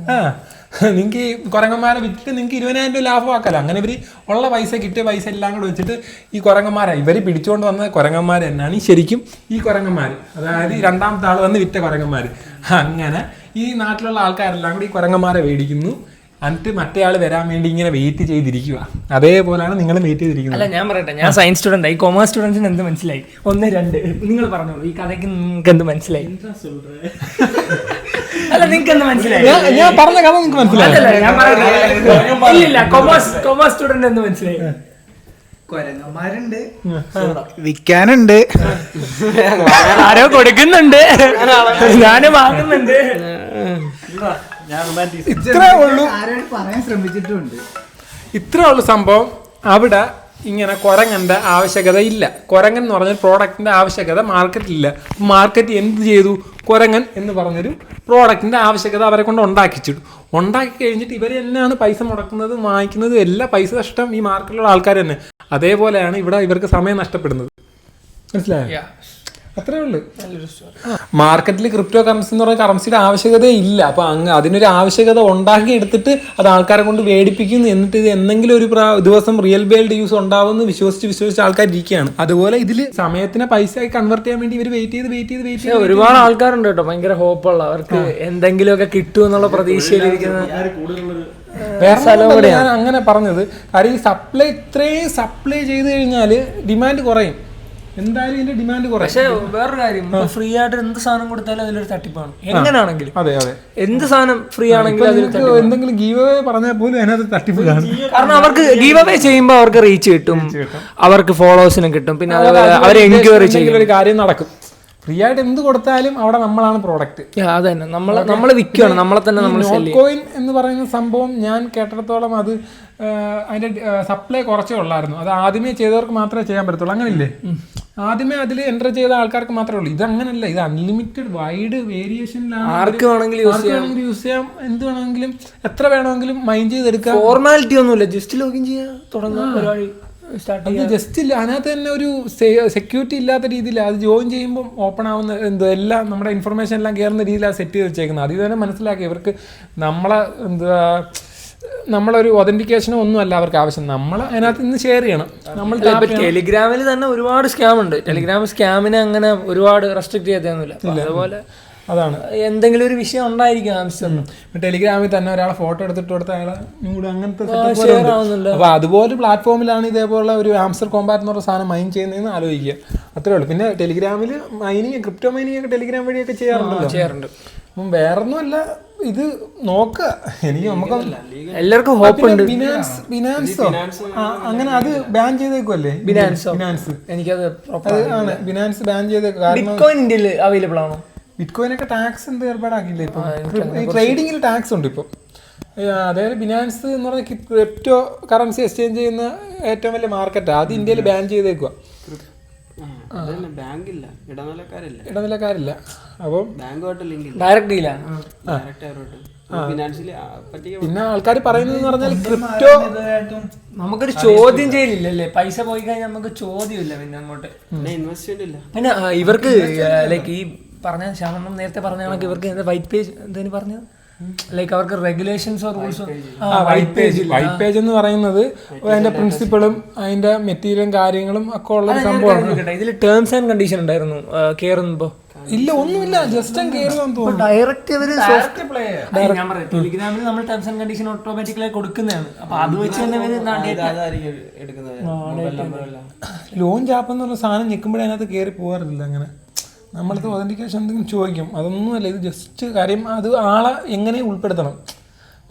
Speaker 1: നിങ്ങൾക്ക് ഈ കുരങ്ങന്മാരെ വിറ്റിട്ട് നിങ്ങൾക്ക് 20,000 രൂപ ലാഭമാക്കല്ലോ. അങ്ങനെ ഇവർ ഉള്ള പൈസ, കിട്ടിയ പൈസ എല്ലാം കൂടെ വെച്ചിട്ട് ഈ കുരങ്ങന്മാരെ ഇവർ പിടിച്ചുകൊണ്ട് വന്ന കുരങ്ങന്മാർ തന്നെയാണ് ശരിക്കും ഈ കുരങ്ങന്മാർ, അതായത് ഈ രണ്ടാമത്തെ ആൾ വന്ന് വിറ്റ കുരങ്ങന്മാർ. അങ്ങനെ ഈ നാട്ടിലുള്ള ആൾക്കാരെല്ലാം കൂടി ഈ കുരങ്ങന്മാരെ മേടിക്കുന്നു. എന്നിട്ട് മറ്റേ ആൾ വരാൻ വേണ്ടി ഇങ്ങനെ വെയിറ്റ് ചെയ്തിരിക്കുക. അതേപോലെയാണ് നിങ്ങൾ വെയിറ്റ് ചെയ്തിരിക്കുന്നത്.
Speaker 3: അല്ല, ഞാൻ പറയട്ടെ, ഞാൻ സയൻസ് സ്റ്റുഡന്റ് ആയി, കൊമേഴ്സ് സ്റ്റുഡൻസിന് എന്ത് മനസ്സിലായി? 1, 2 നിങ്ങൾ പറഞ്ഞോളൂ, ഈ കഥയ്ക്ക് നിങ്ങൾക്ക് എന്ത് മനസ്സിലായി? അല്ല, നിങ്ങൾക്ക് എന്ത് മനസ്സിലായി?
Speaker 1: ഞാൻ പറഞ്ഞ കഥ നിങ്ങൾക്ക് മനസ്സിലായി?
Speaker 3: ഞാൻ പറയട്ടെ, ഇല്ല, കൊമേഴ്സ് സ്റ്റുഡന്റ് എന്ത് മനസ്സിലായി?
Speaker 2: കുരങ്ങന്മാരുണ്ട്, വിൽക്കാനുണ്ട്,
Speaker 3: ആരോ കൊടുക്കുന്നുണ്ട്, ഞാനും വാങ്ങുന്നുണ്ട്.
Speaker 1: ഇത്രേ ഉള്ളൂ,
Speaker 2: പറയാൻ ശ്രമിച്ചിട്ടുണ്ട്.
Speaker 1: ഇത്രേ ഉള്ളൂ സംഭവം. അവിടെ ഇങ്ങനെ കുരങ്ങൻ്റെ ആവശ്യകത ഇല്ല. കുരങ്ങൻ എന്ന് പറഞ്ഞൊരു പ്രോഡക്റ്റിൻ്റെ ആവശ്യകത മാർക്കറ്റിലില്ല. മാർക്കറ്റ് എന്ത് ചെയ്തു? കുരങ്ങൻ എന്ന് പറഞ്ഞൊരു പ്രോഡക്റ്റിൻ്റെ ആവശ്യകത അവരെ കൊണ്ട് ഉണ്ടാക്കി കഴിഞ്ഞിട്ട് ഇവർ തന്നെയാണ് പൈസ മുടക്കുന്നതും വാങ്ങിക്കുന്നതും എല്ലാം. പൈസ നഷ്ടം ഈ മാർക്കറ്റിലുള്ള ആൾക്കാർ തന്നെ. അതേപോലെയാണ് ഇവിടെ ഇവർക്ക് സമയം നഷ്ടപ്പെടുന്നത്. മനസ്സിലായോ? അത്രേ ഉള്ളൂ. മാർക്കറ്റിൽ ക്രിപ്റ്റോ കറൻസി എന്ന് പറഞ്ഞ കറൻസിയുടെ ആവശ്യകത ഇല്ല. അപ്പൊ അതിനൊരു ആവശ്യകത ഉണ്ടാക്കി എടുത്തിട്ട് അത് ആൾക്കാരെ കൊണ്ട് മേടിപ്പിക്കുന്നു. എന്നിട്ട് ഇത് എന്തെങ്കിലും ഒരു ദിവസം റിയൽ വേൾഡ് യൂസ് ഉണ്ടാവുമെന്ന് വിശ്വസിച്ച് ആൾക്കാർ ഇരിക്കുകയാണ്. അതുപോലെ ഇതിൽ സമയത്തിനെ പൈസയായി കൺവേർട്ട് ചെയ്യാൻ വേണ്ടി ഇവർ വെയിറ്റ് ചെയ്ത്
Speaker 3: ഒരുപാട് ആൾക്കാരുണ്ട് കേട്ടോ, ഭയങ്കര ഹോപ്പുള്ള, അവർക്ക് എന്തെങ്കിലുമൊക്കെ കിട്ടും എന്നുള്ള പ്രതീക്ഷയിലിരിക്കുന്ന.
Speaker 1: വേറെ ഞാൻ അങ്ങനെ പറഞ്ഞത് കാര്യം ഈ ഇത്രയും സപ്ലൈ ചെയ്ത് കഴിഞ്ഞാൽ ഡിമാൻഡ് കുറയും. എന്തായാലും ഇതിന്റെ ഡിമാൻഡ് കുറയും.
Speaker 3: പക്ഷെ വേറൊരു കാര്യം, ഫ്രീ ആയിട്ട് എന്ത് സാധനം കൊടുത്താലും അതിലൊരു തട്ടിപ്പാണ്. എങ്ങനെയാണെങ്കിലും
Speaker 1: അതെ
Speaker 3: എന്ത് സാധനം ഫ്രീ ആണെങ്കിലും
Speaker 1: എന്തെങ്കിലും ഗീവ് അവേ പറഞ്ഞാൽ പോലും അതിനകത്ത് തട്ടിപ്പ് കാണും.
Speaker 3: കാരണം അവർക്ക് ഗീവ് അവേ ചെയ്യുമ്പോൾ അവർക്ക് റീച്ച് കിട്ടും, അവർക്ക് ഫോളോവേഴ്സിനും കിട്ടും, പിന്നെ അവരെ എൻക്വയറി ചെയ്യും,
Speaker 1: ഒരു കാര്യം നടക്കും. ഫ്രീ ആയിട്ട് എന്ത് കൊടുത്താലും അവിടെ നമ്മളാണ് പ്രോഡക്റ്റ്.
Speaker 3: അത് തന്നെ, നമ്മൾ വിൽക്കുകയാണ്, നമ്മളെ തന്നെ നമ്മൾ.
Speaker 1: കോയിൻ എന്ന് പറയുന്ന സംഭവം ഞാൻ കേട്ടിടത്തോളം അത് അതിന്റെ സപ്ലൈ കുറച്ചേ ഉള്ളായിരുന്നു. അത് ആദ്യമേ ചെയ്തവർക്ക് മാത്രമേ ചെയ്യാൻ പറ്റത്തുള്ളൂ. അങ്ങനെയില്ലേ? ആദ്യമേ അതിൽ എൻ്റർ ചെയ്ത ആൾക്കാർക്ക് മാത്രമേ ഉള്ളൂ. ഇത് അങ്ങനല്ല, ഇത് അൺലിമിറ്റഡ് വൈഡ് വേരിയേഷനിലാണ്.
Speaker 3: ആർക്ക് വേണമെങ്കിലും
Speaker 1: യൂസ് ചെയ്യാം, എന്ത് വേണമെങ്കിലും എത്ര വേണമെങ്കിലും മൈൻഡ് ചെയ്തെടുക്കാം.
Speaker 3: ഫോർമാലിറ്റി ഒന്നുമില്ല, ജസ്റ്റ് ലോഗിൻ ചെയ്യാൻ തുടങ്ങാം, പരിപാടി
Speaker 1: അത് ജസ്റ്റ് ഇല്ല. അതിനകത്ത് തന്നെ ഒരു സെക്യൂരിറ്റി ഇല്ലാത്ത രീതിയിൽ അത് ജോയിൻ ചെയ്യുമ്പോൾ ഓപ്പൺ ആവുന്ന എന്തോ എല്ലാം നമ്മുടെ ഇൻഫർമേഷൻ എല്ലാം കയറുന്ന രീതിയിലാണ് സെറ്റ് ചെയ്ത് വെച്ചേക്കുന്നത്. അത് തന്നെ മനസ്സിലാക്കി ഇവർക്ക് നമ്മളൊരു ഒതന്റിക്കേഷനോ ഒന്നും അല്ല അവർക്ക് ആവശ്യം. നമ്മൾ അതിനകത്ത് ഇന്ന് ഷെയർ ചെയ്യണം. നമ്മൾ
Speaker 3: ടെലിഗ്രാമിൽ തന്നെ ഒരുപാട് സ്കാം ഉണ്ട്. ടെലിഗ്രാം സ്കാമിനെ അങ്ങനെ ഒരുപാട് റെസ്ട്രിക്ട് ചെയ്യാത്തൊന്നുമില്ല. അതുപോലെ
Speaker 1: അതാണ്
Speaker 3: എന്തെങ്കിലും ഒരു വിഷയം ഉണ്ടായിരിക്കും ആവശ്യം.
Speaker 1: ടെലിഗ്രാമിൽ തന്നെ ഒരാളെ ഫോട്ടോ എടുത്തിട്ട് കൊടുത്ത അയാളെ അങ്ങനത്തെ അപ്പൊ അതുപോലെ പ്ലാറ്റ്ഫോമിലാണ് ഇതേപോലെ ഒരു ആംസ്റ്റർ കോമ്പാറ്റ് എന്ന് പറഞ്ഞ സാധനം മൈൻ ചെയ്യുന്നതെന്ന് ആലോചിക്കുക. അത്രേ ഉള്ളൂ. പിന്നെ ടെലിഗ്രാമിൽ മൈനിങ്, ക്രിപ്റ്റോ മൈനിങ് ഒക്കെ ടെലിഗ്രാം വഴിയൊക്കെ ചെയ്യാറുണ്ട്. അപ്പം വേറൊന്നുമല്ല, ഇത് നോക്കുക. എനിക്ക് നമുക്ക്
Speaker 3: എല്ലാവർക്കും ഹോപ്പ് ഉണ്ട്.
Speaker 1: ബിനാൻസോ അങ്ങനെ അത് ബാൻ ചെയ്തേക്കുമല്ലേ? ബിനാൻസ്
Speaker 3: എനിക്കത്
Speaker 1: ആണ്, ബിനാൻസ് ബാൻ ചെയ്തേക്കും. കാരണം
Speaker 3: ബിറ്റ്കോയിൻ ഇന്ത്യയിൽ അവൈലബിൾ ആണോ?
Speaker 1: ബിറ്റ്കോയിനൊക്കെ ടാക്സ് എന്ത് ഏർപ്പാടാക്കില്ലേ ഇപ്പം? ട്രേഡിങ്ങിൽ ടാക്സ് ഉണ്ട് ഇപ്പം. അതായത് ബിനാൻസ് എന്ന് പറഞ്ഞാൽ ക്രിപ്റ്റോ കറൻസി എക്സ്ചേഞ്ച് ചെയ്യുന്ന ഏറ്റവും വലിയ മാർക്കറ്റാണ്. അത് ഇന്ത്യയിൽ ബാൻ ചെയ്തേക്കുക. ഇടനിലക്കാരില്ല. അപ്പം
Speaker 3: ഡയറക്റ്റ് ഡീലാ.
Speaker 1: പിന്നെ ആൾക്കാർ പറയുന്നത് പറഞ്ഞാൽ ക്രിപ്റ്റോ
Speaker 3: നമുക്കൊരു ചോദ്യം ചെയ്യലില്ലല്ലേ? പൈസ പോയി കഴിഞ്ഞാൽ നമുക്ക് ചോദ്യമില്ല പിന്നെ അങ്ങോട്ട്. പിന്നെ ഇവർക്ക് ലൈക്ക് ഈ പറഞ്ഞ ശ്യാമണ്ണം നേരത്തെ പറഞ്ഞ കണക്ക് ഇവർക്ക് വൈറ്റ് പേജ് എന്തിനു പറഞ്ഞത്, ലൈക്ക് അവർക്ക് റെഗുലേഷൻസോ റൂൾസോ.
Speaker 1: വൈറ്റ് പേജ് എന്ന് പറയുന്നത് അതിന്റെ പ്രിൻസിപ്പിളും അതിന്റെ മെറ്റീരിയലും കാര്യങ്ങളും ഒക്കെ ഉള്ള സംഭവമാണ്.
Speaker 3: ഇതിൽ ടേംസ് ആൻഡ് കണ്ടീഷൻ ഉണ്ടായിരുന്നു കേറുമ്പോ?
Speaker 1: ഇല്ല, ഒന്നുമില്ല, ജസ്റ്റ് കയറുമെന്ന് തോന്നുന്നു.
Speaker 3: ഡയറക്റ്റ് ഞാൻ പറയാം, ടെലിഗ്രാമിൽ നമ്മൾ ടേംസ് ആൻഡ് കണ്ടീഷൻ ഓട്ടോമാറ്റിക്കലായി കൊടുക്കുന്നതാണ്. അപ്പൊ അത് വെച്ച് തന്നെ
Speaker 1: ലോഞ്ച് ആപ്പ് എന്ന് പറഞ്ഞ സാധനം നിൽക്കുമ്പോഴേ അതിനകത്ത് കയറി പോകാറില്ല. അങ്ങനെ നമ്മളത് ഒതന്റിക്കേഷൻ എന്തെങ്കിലും ചോദിക്കും. അതൊന്നുമല്ല, ഇത് ജസ്റ്റ് കാര്യം അത് ആളെ എങ്ങനെ ഉൾപ്പെടുത്തണം.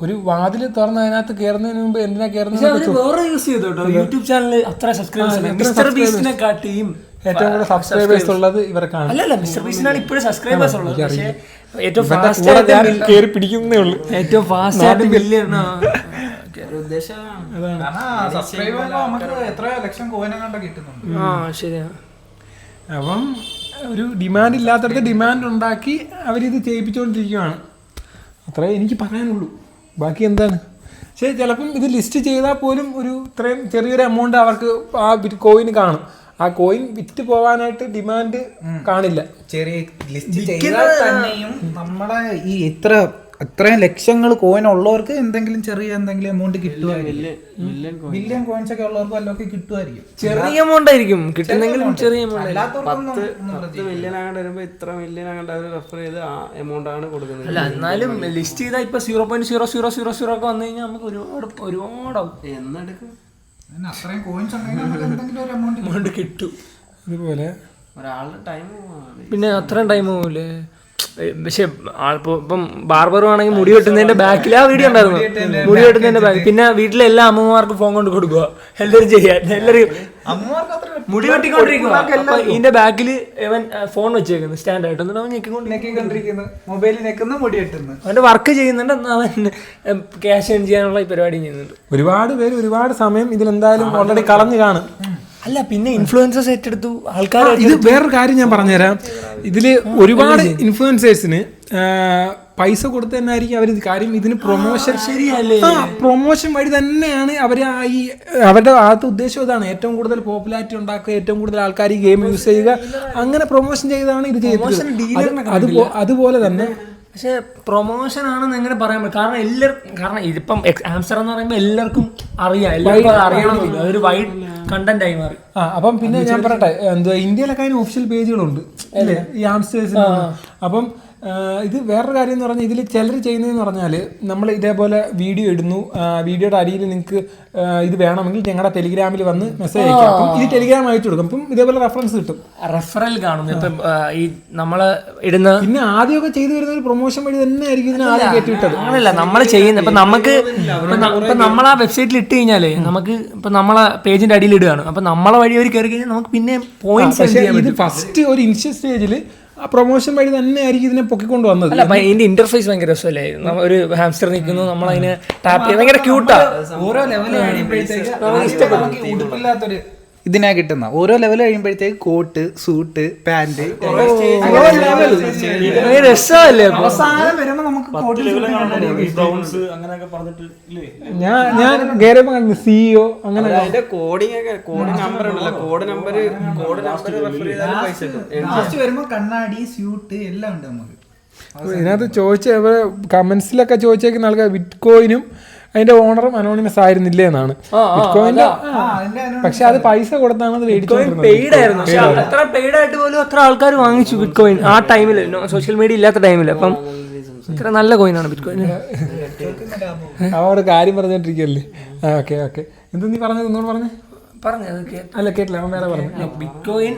Speaker 1: ഒരു വാതിൽ തുറന്ന് അതിനകത്ത് കയറുന്നതിന് മുമ്പ് എന്തിനാ കയറുന്നത്?
Speaker 3: വേറെ യൂസ് ചെയ്തു കേട്ടോ, യൂട്യൂബ് ചാനൽ അത്ര സബ്സ്ക്രൈബേഴ്സിനെക്കാട്ടിയും
Speaker 1: ഏറ്റവും കൂടുതൽ സബ്സ്ക്രൈബേഴ്സ് ഉള്ളത് ഇവർക്കാണ്.
Speaker 3: അല്ലല്ല, മിസ്റ്റർ ബീസ്റ്റിനാണ് ഇപ്പോഴും സബ്സ്ക്രൈബേഴ്സ് ഉള്ളത്. പക്ഷേ ഏറ്റവും ഫാസ്റ്റ്
Speaker 1: കയറി പിടിക്കുന്നേ ഉള്ളൂ.
Speaker 3: ഏറ്റവും ഫാസ്റ്റ് ആയിട്ട് ബില്യൺ ശരിയാ.
Speaker 1: അപ്പം ഒരു ഡിമാൻഡ് ഇല്ലാത്തടത്ത് ഡിമാൻഡ് ഉണ്ടാക്കി അവരിത് ചെയ്യിപ്പിച്ചുകൊണ്ടിരിക്കുകയാണ്. അത്രേ എനിക്ക് പറയാനുള്ളൂ. ബാക്കി എന്താണ്? പക്ഷേ ചിലപ്പം ഇത് ലിസ്റ്റ് ചെയ്താൽ പോലും ഒരു ഇത്രയും ചെറിയൊരു എമൗണ്ട് അവർക്ക് ആ കോയിന് കാണും. ആ കോയിൻ വിറ്റ് പോവാനായിട്ട് ഡിമാൻഡ് കാണില്ല.
Speaker 2: ചെറിയ ലിസ്റ്റ് ചെയ്താൽ തന്നെയും നമ്മുടെ ഈ അത്രയും ലക്ഷങ്ങൾ കോയിൻ ഉള്ളവർക്ക് എന്തെങ്കിലും ചെറിയ എന്തെങ്കിലും എമൗണ്ട് കിട്ടുമായിരിക്കും. മില്യൺ കോയിൻസ് ഒക്കെ ഉള്ളവർക്ക് വല്ലതൊക്കെ കിട്ടുമായിരിക്കും.
Speaker 3: ചെറിയ എമൗണ്ട് ആയിരിക്കും കിട്ടുന്നെങ്കിലും ചെറിയ എമൗണ്ട്. അല്ല എന്നാലും ലിസ്റ്റ് ചെയ്താൽ ഇപ്പൊ 0.0000 ഒക്കെ വന്നു കഴിഞ്ഞാൽ നമുക്ക് ഒരുപാടാവും.
Speaker 2: അത്രയും കോയിൻസ് ഉണ്ടെങ്കിൽ എന്തെങ്കിലും ഒരു എമൗണ്ട് കിട്ടും.
Speaker 1: അതുപോലെ
Speaker 3: പിന്നെ അത്രയും ടൈം പോകൂലേ? പക്ഷെ ഇപ്പം ബാർബറും ആണെങ്കിൽ മുടി വെട്ടുന്നതിന്റെ ബാക്കിൽ ആ വീഡിയോ ഉണ്ടായിരുന്നു. മുടി വെട്ടുന്നതിന്റെ ബാക്കിൽ പിന്നെ വീട്ടിലെ എല്ലാ അമ്മമാർക്കും ഫോൺ കൊണ്ട് കൊടുക്കുക എല്ലാവരും ചെയ്യാൻ. എല്ലാവരും മുടി വെട്ടിക്കൊണ്ടിരിക്കുക. അപ്പൊ ഇതിന്റെ ബാക്കില് അവൻ ഫോൺ വെച്ചേക്കുന്നു സ്റ്റാൻഡ് ആയിട്ട്. എന്നിട്ട് അവൻ ഞെക്കിക്കൊണ്ടിരിക്കുന്നു,
Speaker 2: മൊബൈലിൽ ഞെക്കുന്നു, മുടി വെട്ടുന്നു.
Speaker 3: അവന്റെ വർക്ക് ചെയ്യുന്നുണ്ട്, അവൻ ക്യാഷ് ഏൺ ചെയ്യാനുള്ള പരിപാടി ചെയ്യുന്നുണ്ട്.
Speaker 1: ഒരുപാട് പേര് ഒരുപാട് സമയം ഇതിലെന്തായാലും ഓൾറെഡി കളഞ്ഞു കാണും.
Speaker 3: അല്ല പിന്നെ ഇൻഫ്ലുവൻസേഴ്സ് ഏറ്റെടുത്തു ആൾക്കാർ.
Speaker 1: ഇത് വേറൊരു കാര്യം ഞാൻ പറഞ്ഞുതരാം. ഇതിൽ ഒരുപാട് ഇൻഫ്ലുവൻസേഴ്സിന് പൈസ കൊടുത്ത് തന്നെ ആയിരിക്കും അവർ കാര്യം. ഇതിന് പ്രൊമോഷൻ
Speaker 3: ശരിയല്ലേ?
Speaker 1: പ്രൊമോഷൻ വഴി തന്നെയാണ് അവർ ഈ അവരുടെ ആദ്യത്തെ ഉദ്ദേശം ഇതാണ്, ഏറ്റവും കൂടുതൽ പോപ്പുലാരിറ്റി ഉണ്ടാക്കുക, ഏറ്റവും കൂടുതൽ ആൾക്കാർ ഈ ഗെയിം യൂസ് ചെയ്യുക, അങ്ങനെ പ്രൊമോഷൻ ചെയ്താണ് ഇത് ചെയ്യുന്നത്. അതുപോലെ തന്നെ
Speaker 3: പക്ഷെ പ്രൊമോഷൻ ആണെന്ന് എങ്ങനെ പറയാൻ പറ്റും? കാരണം ഇതിപ്പം ആംസ്റ്റർ എന്ന് പറയുമ്പോൾ എല്ലാവർക്കും അറിയാം, എല്ലാവർക്കും അറിയണമെന്നില്ല. അതൊരു വൈഡ് കണ്ടന്റ് ആയി മാറി.
Speaker 1: അപ്പം പിന്നെ ഞാൻ പറയട്ടെ, എന്തുവാ ഇന്ത്യയിലൊക്കെ അതിന് ഒഫീഷ്യൽ പേജുകളുണ്ട് അല്ലേ ഈ ആംസ്റ്റേഴ്സിന്. അപ്പം ഇത് വേറൊരു കാര്യം എന്ന് പറഞ്ഞാൽ ഇതിൽ ചിലർ ചെയ്യുന്നതെന്ന് പറഞ്ഞാൽ നമ്മൾ ഇതേപോലെ വീഡിയോ ഇടുന്നു, വീഡിയോയുടെ അടിയിൽ നിങ്ങൾക്ക് ഇത് വേണമെങ്കിൽ ഞങ്ങളുടെ ടെലിഗ്രാമിൽ വന്ന് മെസ്സേജ് അയക്കാം. അപ്പം ഇത് ടെലിഗ്രാം അയച്ചു കൊടുക്കും. അപ്പം ഇതേപോലെ റെഫറൻസ് കിട്ടും,
Speaker 3: റെഫറൽ കാണുന്നു. ഇപ്പം ഈ നമ്മള് ഇടുന്ന
Speaker 1: പിന്നെ ആദ്യമൊക്കെ ചെയ്തു വരുന്ന ഒരു പ്രൊമോഷൻ വഴി തന്നെ ആയിരിക്കും ഇതിന് ആദ്യം കയറ്റിവിട്ടത്.
Speaker 3: അങ്ങനല്ല നമ്മൾ ചെയ്യുന്നത്. ഇപ്പൊ നമുക്ക് ഇപ്പൊ നമ്മൾ ആ വെബ്സൈറ്റിൽ ഇട്ട് കഴിഞ്ഞാലേ നമുക്ക് ഇപ്പൊ നമ്മളെ പേജിന്റെ അടിയിൽ ഇടുകയാണ്. അപ്പൊ നമ്മളെ വഴി അവർ കയറി കഴിഞ്ഞാൽ നമുക്ക് പിന്നെ പോയിന്റ്സ്.
Speaker 1: ഇത് ഫസ്റ്റ് ഒരു ഇനിഷ്യൽ സ്റ്റേജിൽ ആ പ്രൊമോഷൻ വഴി തന്നെ ആയിരിക്കും ഇതിനെ പൊക്കിക്കൊണ്ട് വന്നത്.
Speaker 3: അല്ല ഇതിന്റെ ഇന്റർഫേസ് ഭയങ്കര രസമല്ലേ? ഒരു ഹാംസ്റ്റർ നിൽക്കുന്നു, നമ്മളതിനെ ടാപ്പ് ചെയ്ത് ഭയങ്കര ക്യൂട്ടാ.
Speaker 2: ഓരോ ലെവൽ കഴിയുമ്പോഴത്തേക്ക് ഉടുപ്പില്ലാത്തൊരു ഇതിനാ കിട്ടുന്ന ഓരോ ലെവൽ കഴിയുമ്പോഴത്തേക്ക് കോട്ട്, സൂട്ട്, പാന്റ്
Speaker 3: രസമല്ലേ?
Speaker 2: അവസാനം വരുമ്പോ നമുക്ക്
Speaker 1: ഞാൻ കയറിയപ്പോ കണ്ടു CEO അങ്ങനെ
Speaker 2: ലാസ്റ്റ് വരുമ്പോ കണ്ണാടി, സ്യൂട്ട് എല്ലാം ഉണ്ട് നമുക്ക്.
Speaker 1: ഇതിനകത്ത് ചോദിച്ച കമന്റ്സിലൊക്കെ ചോദിച്ചേക്കുന്ന ആൾക്കാർ ബിറ്റ്കോയിനും അതിന്റെ ഓണറും അനോണിമസ് ആയിരുന്നില്ലേ എന്നാണ്. ബിറ്റ്കോയിന്റെ പക്ഷെ അത് പൈസ കൊടുത്താണ് അത്
Speaker 3: പെയ്ഡ് ആയിരുന്നു. അത്ര പെയ്ഡ് ആയിട്ട് പോലും അത്ര ആൾക്കാർ വാങ്ങിച്ചു ബിറ്റ്കോയിൻ ആ ടൈമിൽ, സോഷ്യൽ മീഡിയ ഇല്ലാത്ത ടൈമിൽ. അപ്പം ഇത്ര നല്ല കോയിനാണ് ബിറ്റ്കോയിൻ.
Speaker 1: അവരോട് കാര്യം പറഞ്ഞോണ്ടിരിക്കല്ലേ. ഓക്കെ എന്താ നീ പറഞ്ഞത്? ഒന്നുകൂടെ പറഞ്ഞേ.
Speaker 3: പറഞ്ഞത്
Speaker 1: അല്ല കേട്ടില്ല, അവൻ വേറെ പറഞ്ഞു.
Speaker 3: ബിറ്റ്കോയിൻ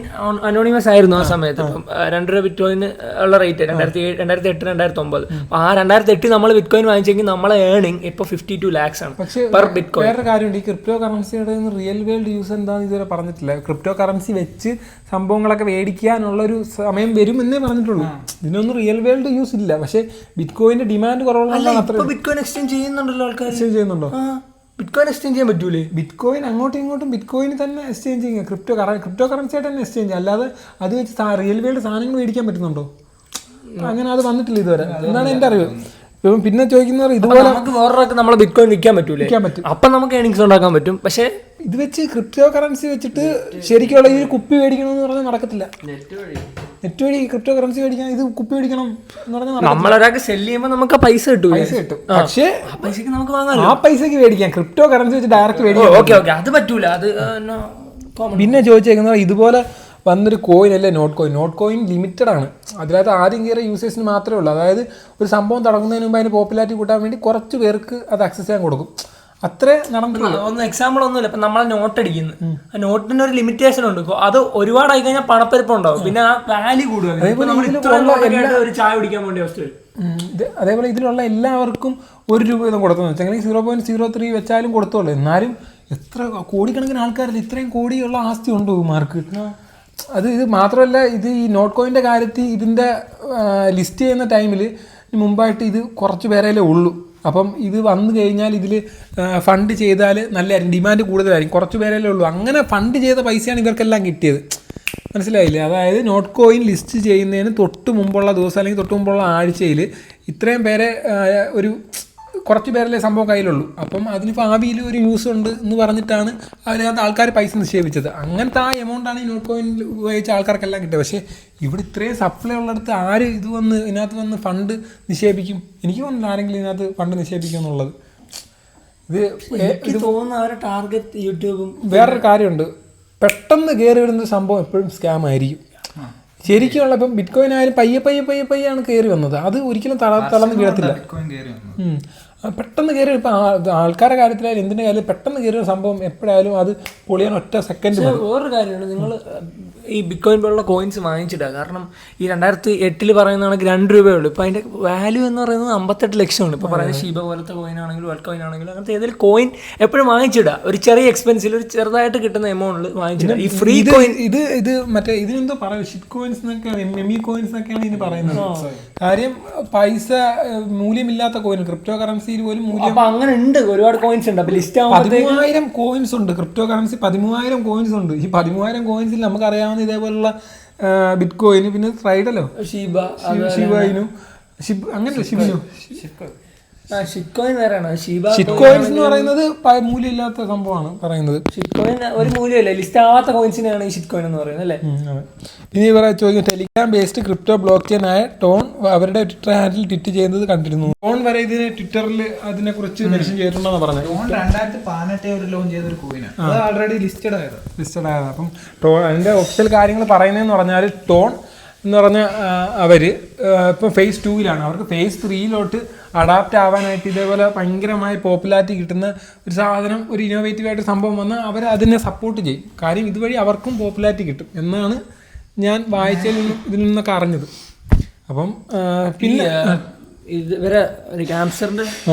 Speaker 3: അനോണിമസ് ആയിരുന്നു ആ സമയത്ത്. ഇപ്പം 2 രൂപ ബിറ്റ്കോയിന് ഉള്ള റേറ്റ് 2008 2009. ആ 2008 നമ്മൾ ബിറ്റ്കോയിൻ വാങ്ങിച്ചെങ്കിൽ നമ്മളെ ഏണിംഗ് ഇപ്പൊ 52 lakhs ആണ് പെർ ബിറ്റ്കോയിൻ.
Speaker 1: വേറെ കാര്യമുണ്ട്, ഈ ക്രിപ്റ്റോ കറൻസിയുടെ റിയൽ വേൾഡ് യൂസ് എന്താണെന്ന് ഇതുവരെ പറഞ്ഞിട്ടില്ല. ക്രിപ്റ്റോ കറൻസി വെച്ച് സംഭവങ്ങളൊക്കെ മേടിക്കാനുള്ളൊരു സമയം വരും എന്നേ പറഞ്ഞിട്ടുള്ളൂ. ഇതിനൊന്നും റിയൽ വേൾഡ് യൂസ് ഇല്ല. പക്ഷേ ബിറ്റ്കോയിന്റെ ഡിമാൻഡ് കുറവുള്ളതാണ്. അത്ര
Speaker 3: ബിറ്റ്കോയിൻ എക്സ്ചേഞ്ച് ചെയ്യുന്നുണ്ടല്ലോ ആൾക്കാർ.
Speaker 1: എക്സ്ചേഞ്ച് ചെയ്യുന്നുണ്ടോ?
Speaker 3: ബിറ്റ്കോയിൻ എക്സ്ചേഞ്ച് ചെയ്യാൻ പറ്റൂലേ?
Speaker 1: ബിറ്റ്കോയിൻ അങ്ങോട്ടും ഇങ്ങോട്ടും ബിറ്റ്കോയിന് തന്നെ എക്സ്ചേഞ്ച് ചെയ്യുക. ക്രിപ്റ്റോ കറൻസി ആയിട്ട് തന്നെ എക്സ്ചേഞ്ച് ചെയ്യുക. അല്ലാതെ അത് വെച്ച് റിയൽ വേൾഡ് സാധനങ്ങൾ മേടിക്കാൻ പറ്റുന്നുണ്ടോ? അങ്ങനെ അത് വന്നിട്ടില്ല ഇതുവരെ എന്നാണ് എൻ്റെ അറിവ്. ഇപ്പം പിന്നെ ചോദിക്കുന്നവർ ഇതുപോലെ
Speaker 3: നമുക്ക് വേറൊക്കെ നമ്മളെ ബിറ്റ്കോയിൻ വിൽക്കാൻ പറ്റൂലേ?
Speaker 1: വിൽക്കാൻ പറ്റും.
Speaker 3: അപ്പം നമുക്ക് ഏണിങ്സ് ഉണ്ടാക്കാൻ പറ്റും. പക്ഷേ
Speaker 1: ഇത് വെച്ച് ക്രിപ്റ്റോ കറൻസി വെച്ചിട്ട് ശരിക്കുള്ള ഈ കുപ്പി മേടിക്കണമെന്ന് പറഞ്ഞാൽ നടക്കത്തില്ല. നെറ്റ് വഴി ക്രിപ്റ്റോ കറൻസി മേടിക്കാൻ ഇത് കുപ്പി മേടിക്കണം എന്ന് പറഞ്ഞാൽ
Speaker 3: നമ്മളൊരാൾക്ക് സെല് ചെയ്യുമ്പോൾ നമുക്ക് പൈസ കിട്ടും.
Speaker 1: പക്ഷേ
Speaker 3: ആ പൈസക്ക് നമുക്ക് വാങ്ങാം.
Speaker 1: ആ പൈസക്ക് മേടിക്കാം. ക്രിപ്റ്റോ കറൻസി വെച്ച് ഡയറക്റ്റ് മേടിക്കാം.
Speaker 3: ഓക്കെ അത് പറ്റൂല. അത്
Speaker 1: പിന്നെ ചോദിച്ചേക്കുന്നത് ഇതുപോലെ വന്നൊരു കോയിൻ അല്ലേ Notcoin. Notcoin limited ആണ്. അതിനകത്ത് ആദ്യം കയറിയ യൂസേഴ്സിന് മാത്രമേ ഉള്ളൂ. അതായത് ഒരു സംഭവം തുടങ്ങുന്നതിന് മുമ്പ് അതിന് പോപ്പുലാരിറ്റി കൂട്ടാൻ വേണ്ടി കുറച്ച് പേർക്ക് അത് ആക്സസ് ചെയ്യാൻ കൊടുക്കും. അത്രേ നടന്നിട്ടുള്ളൂ.
Speaker 3: ഒന്നും എക്സാമ്പിൾ ഒന്നുമില്ല. ഇപ്പം നമ്മളെ നോട്ട് അടിക്കുന്നു, ആ നോട്ടിന് ഒരു ലിമിറ്റേഷൻ ഉണ്ട്. അത് ഒരുപാടായി കഴിഞ്ഞാൽ പണപ്പെരുപ്പം ഉണ്ടാവും. പിന്നെ ആ വാല്യൂ കൂടുതൽ. ഒരു ചായ കുടിക്കാൻ വേണ്ടി അവസ്ഥ വരും.
Speaker 1: അതേപോലെ ഇതിലുള്ള എല്ലാവർക്കും 1 രൂപ വീതം കൊടുത്തെന്ന് വെച്ചാൽ 0.03 വെച്ചാലും കൊടുത്തോളൂ. എന്നാലും എത്ര കോടിക്കണക്കിന് ആൾക്കാരിൽ ഇത്രയും കോടിയുള്ള ആസ്തി ഉണ്ടോ മാർക്ക്? ഇത് മാത്രമല്ല, ഇത് ഈ നോട്ട് കോയിൻ്റെ കാര്യത്തിൽ ഇതിൻ്റെ ലിസ്റ്റ് ചെയ്യുന്ന ടൈമിൽ മുമ്പായിട്ട് ഇത് കുറച്ച് പേരല്ലേ ഉള്ളൂ. അപ്പം ഇത് വന്നു കഴിഞ്ഞാൽ ഇതിൽ ഫണ്ട് ചെയ്താൽ നല്ലതായിരിക്കും, ഡിമാൻഡ് കൂടുതലായിരിക്കും. കുറച്ച് പേരല്ലേ ഉള്ളൂ. അങ്ങനെ ഫണ്ട് ചെയ്ത പൈസയാണ് ഇവർക്കെല്ലാം കിട്ടിയത്. മനസ്സിലായില്ലേ? അതായത് നോട്ട് കോയിൻ ലിസ്റ്റ് ചെയ്യുന്നതിന് തൊട്ട് മുമ്പുള്ള ദിവസം അല്ലെങ്കിൽ തൊട്ട് മുമ്പുള്ള ആഴ്ചയിൽ ഇത്രയും പേരെ ഒരു കുറച്ച് പേരല്ലേ സംഭവം കയ്യിലുള്ളൂ. അപ്പം അതിന് ഭാവിയിൽ ഒരു യൂസ് ഉണ്ട് എന്ന് പറഞ്ഞിട്ടാണ് അതിനകത്ത് ആൾക്കാർ പൈസ നിക്ഷേപിച്ചത്. അങ്ങനത്തെ ആ എമൗണ്ടാണ് ഈ നോട്ട് കോയിൻ ഉപയോഗിച്ച ആൾക്കാർക്കെല്ലാം കിട്ടുക. പക്ഷേ ഇവിടെ ഇത്രയും സപ്ലൈ ഉള്ളിടത്ത് ആര് ഇതിനകത്ത് വന്ന് ഫണ്ട് നിക്ഷേപിക്കും? എനിക്ക് തോന്നുന്നില്ല ആരെങ്കിലും ഇതിനകത്ത് ഫണ്ട് നിക്ഷേപിക്കും എന്നുള്ളത്.
Speaker 3: ഇത് തോന്നുന്ന അവരുടെ ടാർഗറ്റ് യൂട്യൂബും.
Speaker 1: വേറൊരു കാര്യമുണ്ട്, പെട്ടെന്ന് കയറി വരുന്ന സംഭവം എപ്പോഴും സ്കാം ആയിരിക്കും. ശരിക്കുള്ള ഇപ്പം ബിറ്റ് കോയിൻ ആയാലും പയ്യാണ് കയറി വന്നത്. അത് ഒരിക്കലും തളർന്ന് വീഴത്തില്ല. പെട്ടെന്ന് കയറി ഇപ്പം ആൾക്കാരുടെ കാര്യത്തിലായാലും എന്തിൻ്റെ കാര്യം പെട്ടെന്ന് കയറിയ സംഭവം എപ്പോഴായാലും അത് പൊളിയാൻ ഒറ്റ സെക്കൻഡ്.
Speaker 3: വേറൊരു കാര്യമാണ്, നിങ്ങൾ ഈ ബിറ്റ് കോയിൻ പോലുള്ള കോയിൻസ് വാങ്ങിച്ചിടുക. കാരണം ഈ 2008 പറയുന്നതാണെങ്കിൽ 2 രൂപയുള്ളൂ. ഇപ്പോൾ അതിൻ്റെ വാല്യൂ എന്ന് പറയുന്നത് 58 ലക്ഷമാണ്. ഇപ്പോൾ പറയുന്നത് ഷീബ പോലത്തെ കോയിൻ ആണെങ്കിലും വൽ കോയിൻ ആണെങ്കിലും അങ്ങനത്തെ ഏതെങ്കിലും കോയിൻ എപ്പോഴും വാങ്ങിച്ചിടുക. ഒരു ചെറിയ എക്സ്പെൻസിൽ ഒരു ചെറുതായിട്ട് കിട്ടുന്ന എമൗണ്ടിൽ വാങ്ങിച്ചിടുക. ഈ ഫ്രീ കോയിൻ ഇത് മറ്റേ ഇതിനെന്തോ പറയും, ഷിറ്റ് കോയിൻസ് എന്നൊക്കെയാണ്, എംഇ കോയിൻസ് എന്നൊക്കെയാണ് ഇതിന് പറയുന്നത്. കാര്യം പൈസ മൂല്യമില്ലാത്ത കോയിൻ, ക്രിപ്റ്റോ കറൻസിയിൽ പോലും മൂല്യം അങ്ങനെ ഉണ്ട്. ഒരുപാട് കോയിൻസ് ഉണ്ട്. അപ്പോൾ ലിസ്റ്റ്
Speaker 1: 13,000 കോയിൻസ് ഉണ്ട്. ക്രിപ്റ്റോ കറൻസി 13,000 കോയിൻസ് ഉണ്ട്. ഈ 13,000 കോയിൻസിൽ നമുക്കറിയാവുന്ന ഇതേപോലുള്ള ബിറ്റ് കോയിന്, പിന്നെ ട്രൈഡലോ ഷിബായിനും അങ്ങനല്ല ഷിബിനോ
Speaker 3: ഷിറ്റ്കോയിൻ വേറെയാണ്.
Speaker 1: ഷിറ്റ് കോയിൻസ് എന്ന് പറയുന്നത് മൂല്യമില്ലാത്ത സംഭവമാണ് പറയുന്നത്.
Speaker 3: ഷിറ്റ്കോയിൻ ഒരു മൂല്യമില്ല. ലിസ്റ്റ് ആവാത്ത കോയിൻസിനെയാണ് ഈ ഷിറ്റ്കോയിൻ എന്ന് പറയുന്നത് അല്ലേ?
Speaker 1: പിന്നെ ഇവരെ ചോദിക്കും, Telegram based crypto block chain ആയ ടോൺ അവരുടെ ട്വിറ്റർ ഹാൻഡിൽ ട്വീറ്റ് ചെയ്യുന്നത് കണ്ടിരുന്നു. ടോൺ വരെ ഇതിന് ട്വിറ്ററിൽ അതിനെ കുറിച്ച് മെൻഷൻ ചെയ്തിട്ടുണ്ടെന്ന് പറഞ്ഞത്.
Speaker 2: 2018 ലോഞ്ച് ചെയ്തൊരു കോയിനാണ്. അത് ഓൾറെഡി ലിസ്റ്റഡ് ആയത്. അപ്പം
Speaker 1: ടോൺ അതിൻ്റെ ഒഫീഷ്യൽ കാര്യങ്ങൾ പറയുന്നതെന്ന് പറഞ്ഞാൽ ടോൺ എന്ന് പറഞ്ഞാൽ അവർ ഇപ്പം phase 2-ലാണ്. അവർക്ക് phase 3-ലോട്ട് അഡാപ്റ്റ് ആവാനായിട്ട് ഇതേപോലെ ഭയങ്കരമായി പോപ്പുലാരിറ്റി കിട്ടുന്ന ഒരു സാധനം, ഒരു ഇന്നോവേറ്റീവായിട്ട് സംഭവം വന്നാൽ അവർ അതിനെ സപ്പോർട്ട് ചെയ്യും. കാര്യം ഇതുവഴി അവർക്കും പോപ്പുലാരിറ്റി കിട്ടും എന്നാണ് ഞാൻ ഇതിൽ നിന്നൊക്കെ അറിഞ്ഞത്. അപ്പം പിന്നെ
Speaker 3: ഇവരെ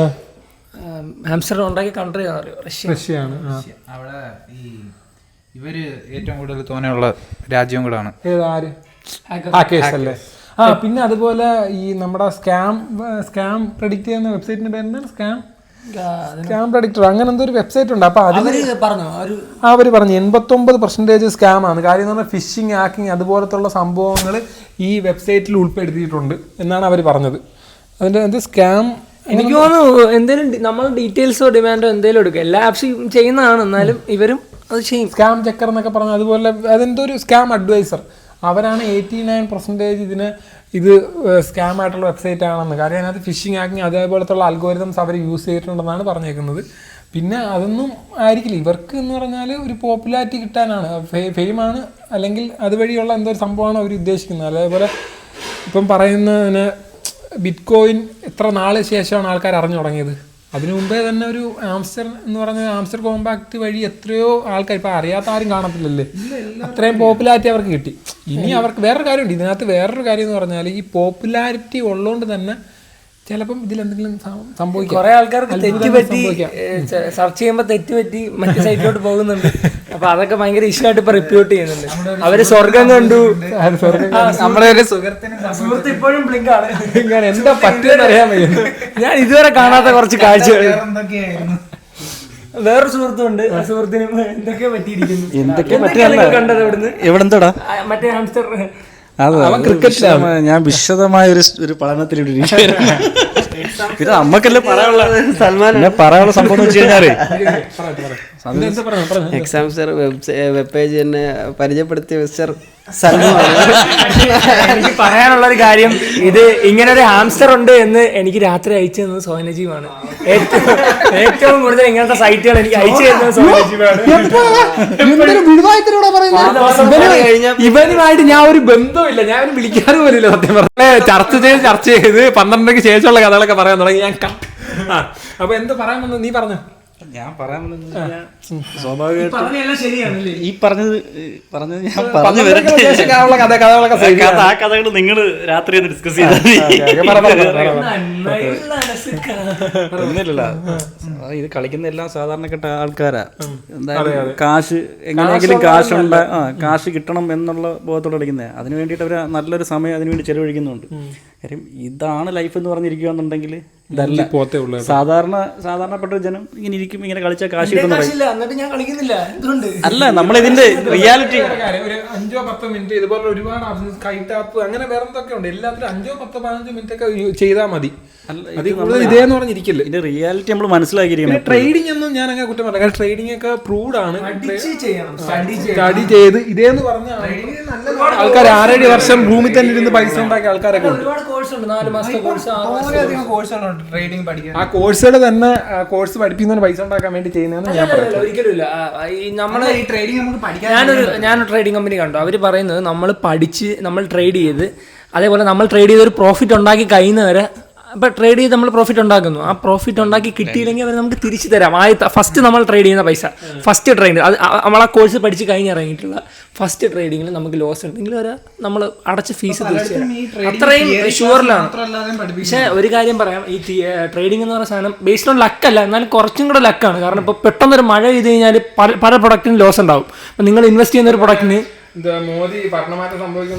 Speaker 3: ഹാംസ്റ്റർ ഉണ്ടാക്കിയ കൺട്രി
Speaker 1: റഷ്യയാണ്.
Speaker 2: അവിടെ ഈ ഇവര് ഏറ്റവും കൂടുതൽ തോനെയുള്ള രാജ്യവും കൂടാണ്.
Speaker 1: ആര് ഹാക്കേഴ്സ്. പിന്നെ അതുപോലെ ഈ നമ്മുടെ സ്കാം പ്രെഡിക്റ്റ് ചെയ്യുന്ന വെബ്സൈറ്റിന്റെ പേരെന്താണ്? സ്കാം പ്രെഡിക്റ്റർ, അങ്ങനെ എന്തോ ഒരു വെബ്സൈറ്റ് ഉണ്ട്. അപ്പോൾ അവർ പറഞ്ഞു 89% സ്കാം ആണ്. കാര്യം എന്ന് പറഞ്ഞാൽ ഫിഷിംഗ്, ഹാക്കിങ് അതുപോലത്തുള്ള സംഭവങ്ങൾ ഈ വെബ്സൈറ്റിൽ ഉൾപ്പെടുത്തിയിട്ടുണ്ട് എന്നാണ് അവർ പറഞ്ഞത്. അതിൻ്റെ എന്ത് സ്കാം,
Speaker 3: എനിക്ക് തോന്നുന്നു എന്തെങ്കിലും നമ്മൾ ഡീറ്റെയിൽസോ ഡിമാൻഡോ എന്തെങ്കിലും എടുക്കുക. എല്ലാ ആപ്സും ചെയ്യുന്നതാണ്, എന്നാലും ഇവരും അത് ചെയ്യും.
Speaker 1: സ്കാം ചെക്കർ എന്നൊക്കെ പറഞ്ഞു. അതുപോലെ അതെന്തോ ഒരു സ്കാം അഡ്വൈസർ, അവരാണ് 89% ഇത് സ്കാം ആയിട്ടുള്ള വെബ്സൈറ്റ് ആണെന്ന്. കാര്യം അതിനകത്ത് ഫിഷിംഗ്, ഹാക്കിങ് അതേപോലത്തുള്ള അൽഗോരിതംസ് അവർ യൂസ് ചെയ്തിട്ടുണ്ടെന്നാണ് പറഞ്ഞേക്കുന്നത്. പിന്നെ അതൊന്നും ആയിരിക്കില്ല ഇവർക്ക് എന്ന് പറഞ്ഞാൽ ഒരു പോപ്പുലാരിറ്റി കിട്ടാനാണ്, ഫെയിമാണ്, അല്ലെങ്കിൽ അതുവഴിയുള്ള എന്തോ ഒരു സംഭവമാണ് അവർ ഉദ്ദേശിക്കുന്നത്. അതേപോലെ ഇപ്പം പറയുന്നതിന് ബിറ്റ് കോയിൻ എത്ര നാൾ ശേഷമാണ് ആൾക്കാർ അറിഞ്ഞു തുടങ്ങിയത്? അതിനു മുമ്പേ തന്നെ ഒരു ആംസ്റ്റർ എന്ന് പറഞ്ഞ ആംസ്റ്റർ കോമ്പാക്ട് വഴി എത്രയോ ആൾക്കാർ ഇപ്പം അറിയാത്ത ആരും കാണത്തില്ലല്ലേ, അത്രയും പോപ്പുലാരിറ്റി അവർക്ക് കിട്ടി. ഇനി അവർക്ക് വേറൊരു കാര്യമുണ്ട് ഇതിനകത്ത്, വേറൊരു കാര്യം എന്ന് പറഞ്ഞാൽ ഈ പോപ്പുലാരിറ്റി ഉള്ളതുകൊണ്ട് തന്നെ ചിലപ്പം ഇതിലെന്തെങ്കിലും സംഭവിക്കും.
Speaker 3: കുറെ ആൾക്കാർക്ക് തെറ്റുപറ്റി സെർച്ച് ചെയ്യുമ്പോൾ തെറ്റുപറ്റി മറ്റു സൈറ്റിലോട്ട് പോകുന്നുണ്ട്. അപ്പൊ അതൊക്കെ ഭയങ്കര ഇഷ്യൂ ആയിട്ട് ഇപ്പൊ റിപ്പോർട്ട് ചെയ്യുന്നുണ്ട്. അവര് സ്വർഗം കണ്ടു,
Speaker 2: നമ്മുടെ ഒരു സുഹൃത്ത്
Speaker 3: ഇപ്പോഴും ബ്ലിങ്ക് ആണ്.
Speaker 1: എന്താ പറ്റുമെന്ന് അറിയാൻ വയ്യ.
Speaker 3: ഞാൻ ഇതുവരെ കാണാത്ത കുറച്ച് കാഴ്ചകൾ.
Speaker 2: എന്തൊക്കെയായിരുന്നു
Speaker 3: വേറൊരു സുഹൃത്തുണ്ട്, ആ സുഹൃത്തിന് എന്തൊക്കെ പറ്റിയിരിക്കുന്നു.
Speaker 4: എന്തൊക്കെ
Speaker 3: കണ്ടത് ഇവിടുന്ന്
Speaker 4: എവിടെന്തോടാ
Speaker 3: മറ്റേ ഹാംസ്റ്റർ
Speaker 4: ഞാൻ വിശദമായ ഒരു പഠനത്തിലൂടെ പിന്നെ നമ്മക്കല്ലേ പറയാനുള്ള പറയാനുള്ള സംഭവം എന്ന് വെച്ച് കഴിഞ്ഞാല്
Speaker 5: എക്സാം സർ വെബ് പേജ് തന്നെ പരിചയപ്പെടുത്തിയ മിസ്റ്റർ സൽമാൻ.
Speaker 3: എനിക്ക് പറയാനുള്ള ഒരു കാര്യം, ഇത് ഇങ്ങനെ ഒരു ഹാംസ്റ്റർ ഉണ്ട് എന്ന് എനിക്ക് രാത്രി അയച്ചു തന്നത് സോഹനജീവാണ്. ഏറ്റവും കൂടുതൽ ഇങ്ങനത്തെ സൈറ്റുകൾ എനിക്ക് അയച്ചു തരുന്നത് സോഹനജീവാണ്.
Speaker 1: ഇവനുമായിട്ട് ഞാൻ ഒരു ബന്ധമില്ല, ഞാൻ വിളിക്കാറ് പോലില്ല സത്യം പറഞ്ഞ. ചർച്ച ചെയ്ത് 12ക്ക് ശേഷമുള്ള കഥകളൊക്കെ പറയാൻ തുടങ്ങി ഞാൻ. അപ്പൊ എന്ത് പറയാൻ വന്നു നീ പറഞ്ഞു?
Speaker 4: ഞാൻ പറയാൻ സ്വാഭാവികമായിട്ടും
Speaker 3: ശരിയാണല്ലേ
Speaker 4: ഈ പറഞ്ഞത് ഞാൻ പറഞ്ഞു വരട്ടെ. ആ കഥകൾ നിങ്ങൾ രാത്രി ഒന്ന് ഡിസ്കസ് ചെയ്തൊന്നുമില്ല. ഇത് കളിക്കുന്ന എല്ലാം സാധാരണപ്പെട്ട ആൾക്കാരാ. എന്തായാലും കാശ് എങ്ങനെയെങ്കിലും കാശ് കിട്ടണം എന്നുള്ള ബോധത്തോടെ കളിക്കുന്നത്. അതിന് വേണ്ടിയിട്ട് അവർ നല്ലൊരു സമയം അതിനു വേണ്ടി ചെലവഴിക്കുന്നുണ്ട്. കാര്യം ഇതാണ് ലൈഫ് എന്ന് പറഞ്ഞിരിക്കുകയെന്നുണ്ടെങ്കിൽ ഇതല്ല. സാധാരണപ്പെട്ട ഒരു ജനം ഇങ്ങനെ ഇരിക്കും, ഇങ്ങനെ കളിച്ചാൽ കാശ് കിട്ടുന്ന അല്ല. നമ്മളിതിന്റെ റിയാലിറ്റി
Speaker 1: ഒരു 5-10 മിനിറ്റ് ഇതുപോലെ ഒരുപാട് കൈറ്റ് ആപ്പ് അങ്ങനെ വേറെ എന്തൊക്കെ ഉണ്ട്. എല്ലാത്തിലും 5-10-15 മിനിറ്റ് ഒക്കെ ചെയ്താൽ മതി. ഇതേന്ന് പറഞ്ഞിരിക്കില്ല.
Speaker 4: ഇതിന്റെ റിയാലിറ്റി നമ്മൾ മനസ്സിലാക്കിയിരിക്കണം.
Speaker 1: ട്രേഡിംഗ് ഒന്നും ഞാൻ അങ്ങനെ കുറ്റം പറയാം. കാരണം ട്രേഡിംഗ് ഒക്കെ പ്രൂവ്ഡ് ആണ്. സ്റ്റഡി ചെയ്ത് ഇതേന്ന് പറഞ്ഞ ആൾക്കാർ 6-7 വർഷം ഭൂമി തന്നെ ഇരുന്ന് പൈസ ഉണ്ടാക്കിയ ആൾക്കാരൊക്കെ ഉണ്ട്.
Speaker 2: ട്രേഡിംഗ് പഠിക്കാൻ
Speaker 1: ആ കോഴ്സുകൾ തന്നെ കോഴ്സ് പഠിപ്പിക്കുന്നതിന് പൈസ ഉണ്ടാക്കാൻ വേണ്ടി ചെയ്യുന്നതെന്ന് ഞാൻ പറയാം.
Speaker 3: ഒരിക്കലുമില്ല. നമ്മള്
Speaker 2: ഈ ട്രേഡിംഗ് നമുക്ക് പഠിക്കാൻ
Speaker 3: ഞാനൊരു ട്രേഡിംഗ് കമ്പനി കണ്ടു. അവർ പറയുന്നത് നമ്മൾ പഠിച്ച് നമ്മൾ ട്രേഡ് ചെയ്ത് അതേപോലെ നമ്മൾ ട്രേഡ് ചെയ്ത് ഒരു പ്രോഫിറ്റ് ഉണ്ടാക്കി കഴിയുന്നവരെ. അപ്പോൾ ട്രേഡ് ചെയ്ത് നമ്മൾ പ്രോഫിറ്റ് ഉണ്ടാക്കുന്നു. ആ പ്രോഫിറ്റ് ഉണ്ടാക്കി കിട്ടിയില്ലെങ്കിൽ അവർ നമുക്ക് തിരിച്ചു തരാം. ഫസ്റ്റ് നമ്മൾ ട്രേഡ് ചെയ്യുന്ന പൈസ ഫസ്റ്റ് ട്രേഡ് അത് നമ്മൾ ആ കോഴ്സ് പഠിച്ച് കഴിഞ്ഞിറങ്ങിയിട്ടുള്ള ഫസ്റ്റ് ട്രേഡിങ്ങിൽ നമുക്ക് ലോസ് ഉണ്ടെങ്കിൽ വരെ നമ്മൾ അടച്ച ഫീസ് തിരിച്ചു തരാം. അത്രയും ഷുവറിലാണ്. പക്ഷേ ഒരു കാര്യം പറയാം, ഈ ട്രേഡിംഗ് എന്ന് പറയുന്ന സാധനം ബേസ്ഡ് ഓൺ ലക്കല്ല, എന്നാലും കുറച്ചും കൂടെ ലക്കാണ്. കാരണം ഇപ്പോൾ പെട്ടെന്നൊരു മഴ ചെയ്ത് കഴിഞ്ഞാൽ പല പ്രൊഡക്റ്റിനും ലോസ് ഉണ്ടാവും. അപ്പം നിങ്ങൾ ഇൻവെസ്റ്റ് ചെയ്യുന്ന ഒരു പ്രൊഡക്റ്റിന്
Speaker 1: മോദി ഭരണമാറ്റം സംഭവിക്കും.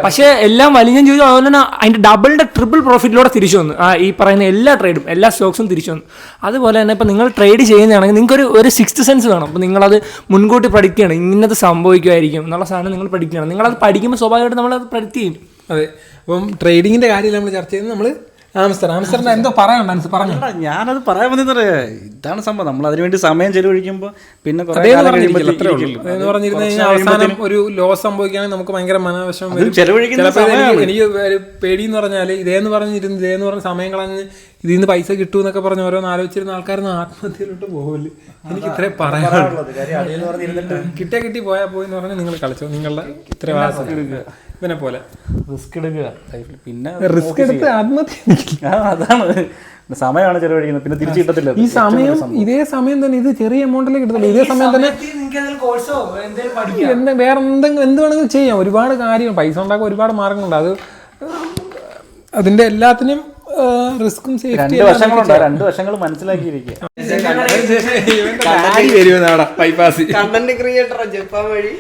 Speaker 3: പക്ഷെ എല്ലാം വലിയ ചോദിച്ചു. അതുപോലെ തന്നെ അതിന്റെ ഡബിളിന്റെ ട്രിപ്പിൾ പ്രോഫിറ്റിലൂടെ തിരിച്ചു വന്നു. ഈ പറയുന്ന എല്ലാ ട്രേഡും എല്ലാ സ്റ്റോക്സും തിരിച്ചു വന്നു. അതുപോലെ തന്നെ ഇപ്പം നിങ്ങൾ ട്രേഡ് ചെയ്യുന്നതാണെങ്കിൽ നിങ്ങൾക്ക് ഒരു 6th സെൻസ് വേണം. അപ്പം നിങ്ങളത് മുൻകൂട്ടി പ്രഡിക്റ്റ് ചെയ്യണം. ഇങ്ങനത്തെ സംഭവിക്കുമായിരിക്കും എന്നുള്ള സാധനം നിങ്ങൾ പ്രഡിക്റ്റ് ചെയ്യണം. നിങ്ങളത് പഠിക്കുമ്പോൾ സ്വാഭാവികമായിട്ട് നമ്മളത് പ്രഡിക്റ്റ് ചെയ്യും.
Speaker 1: അതെ. അപ്പം ട്രേഡിങ്ങിന്റെ കാര്യം നമ്മൾ ചർച്ച ചെയ്യുന്നത് നമ്മൾ ആംസ്റ്ററിന്റെ എന്തോ പറയാനുണ്ട് പറഞ്ഞു.
Speaker 4: ഞാനത് പറയാൻ വന്നത് ഇതാണ് സംഭവം. നമ്മൾ അതിനുവേണ്ടി സമയം ചെലവഴിക്കുമ്പോൾ പിന്നെ
Speaker 1: അവസാനം ഒരു ലോസ് സംഭവിക്കുകയാണെങ്കിൽ നമുക്ക് ഭയങ്കര മനോവിഷമം വരും. എനിക്ക് പേടിയെന്ന് പറഞ്ഞാൽ ഇതേന്ന് പറഞ്ഞ സമയം കളഞ്ഞ് ഇതിൽ നിന്ന് പൈസ കിട്ടുമെന്നൊക്കെ പറഞ്ഞ് ഓരോന്ന് ആലോചിച്ചിരുന്ന ആൾക്കാരൊന്നും ആത്മഹത്യയിലോട്ട് പോകില്ല. എനിക്ക് ഇത്രേ പറയാനുള്ളത്. കിട്ടി പോയാൽ പോയി എന്ന് പറഞ്ഞാൽ നിങ്ങൾ കളിച്ചോ, നിങ്ങളുടെ ഉത്തരവാദിത്തം ഇതിനെ പോലെ
Speaker 4: റിസ്ക് എടുക്കുക. പിന്നെ
Speaker 1: റിസ്ക് എടുത്ത് ആത്മഹത്യ
Speaker 4: അതാണ് സമയമാണ് ചെലവഴിക്കുന്നത്. പിന്നെ തിരിച്ചു കിട്ടത്തില്ല.
Speaker 1: ഈ സമയം ഇതേ സമയം തന്നെ ഇത് ചെറിയ എമൗണ്ടിലേ കിട്ടത്തില്ല. ഇതേ സമയം തന്നെ വേറെ എന്ത് വേണമെങ്കിലും ചെയ്യാം. ഒരുപാട് കാര്യം പൈസ ഉണ്ടാക്കാൻ ഒരുപാട് മാർഗങ്ങളുണ്ട്. അത് അതിന്റെ എല്ലാത്തിനും റിസ്കും സേഫ്റ്റി
Speaker 4: 2 വശങ്ങളുണ്ട്. 2 വശങ്ങൾ മനസ്സിലാക്കിയിരിക്കുക.
Speaker 5: കണ്ടന്റ് ക്രിയേറ്റർ ജപ്പാൻ വഴി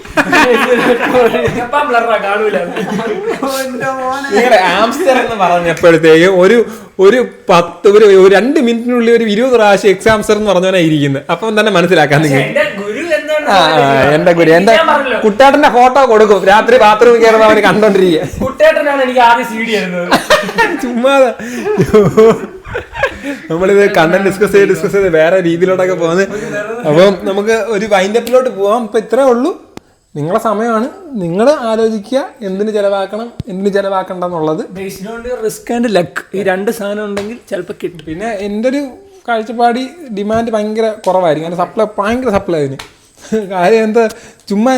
Speaker 1: ആംസ്റ്റർ എന്ന് പറഞ്ഞപ്പോഴത്തേക്ക് ഒരു 2 മിനിറ്റിനുള്ളിൽ ഒരു 20 പ്രാവശ്യം എക്സാംസ്റ്റർ എന്ന് പറഞ്ഞവനാ ഇരിക്കുന്നത്. അപ്പം തന്നെ മനസ്സിലാക്കാൻ നിങ്ങൾ എന്റെ ഗുരു എന്റെ കുട്ടേട്ടന്റെ ഫോട്ടോ കൊടുക്കും. രാത്രി ബാത്റൂമിൽ കയറുന്ന അവര് കണ്ടോണ്ടിരിക്കുക.
Speaker 3: കുട്ടേട്ടനാണ് എനിക്ക് ആദ്യം CD തരുന്നത്.
Speaker 1: ചുമ്മാ നമ്മളിത് കണ്ടന്റ് ഡിസ്കസ് ചെയ്ത് വേറെ രീതിയിലോട്ടൊക്കെ പോകുന്നത്. അപ്പം നമുക്ക് ഒരു വൈൻഡപ്പിലോട്ട് പോവാം. ഇപ്പൊ ഇത്രേ ഉള്ളൂ. നിങ്ങളെ സമയമാണ്. നിങ്ങൾ ആലോചിക്കുക എന്തിന് ചെലവാക്കണം എന്തിന് ചെലവാക്കണ്ടെന്നുള്ളത്.
Speaker 3: റിസ്ക് ആൻഡ് ലക്ക് ഈ 2 സാധനം ഉണ്ടെങ്കിൽ ചിലപ്പോൾ കിട്ടും.
Speaker 1: പിന്നെ എൻ്റെ ഒരു കാഴ്ചപ്പാടി ഡിമാൻഡ് ഭയങ്കര കുറവായിരിക്കും. കാരണം സപ്ലൈ ഭയങ്കര സപ്ലൈ അതിന് കാര്യം എന്താ ചുമ്മാ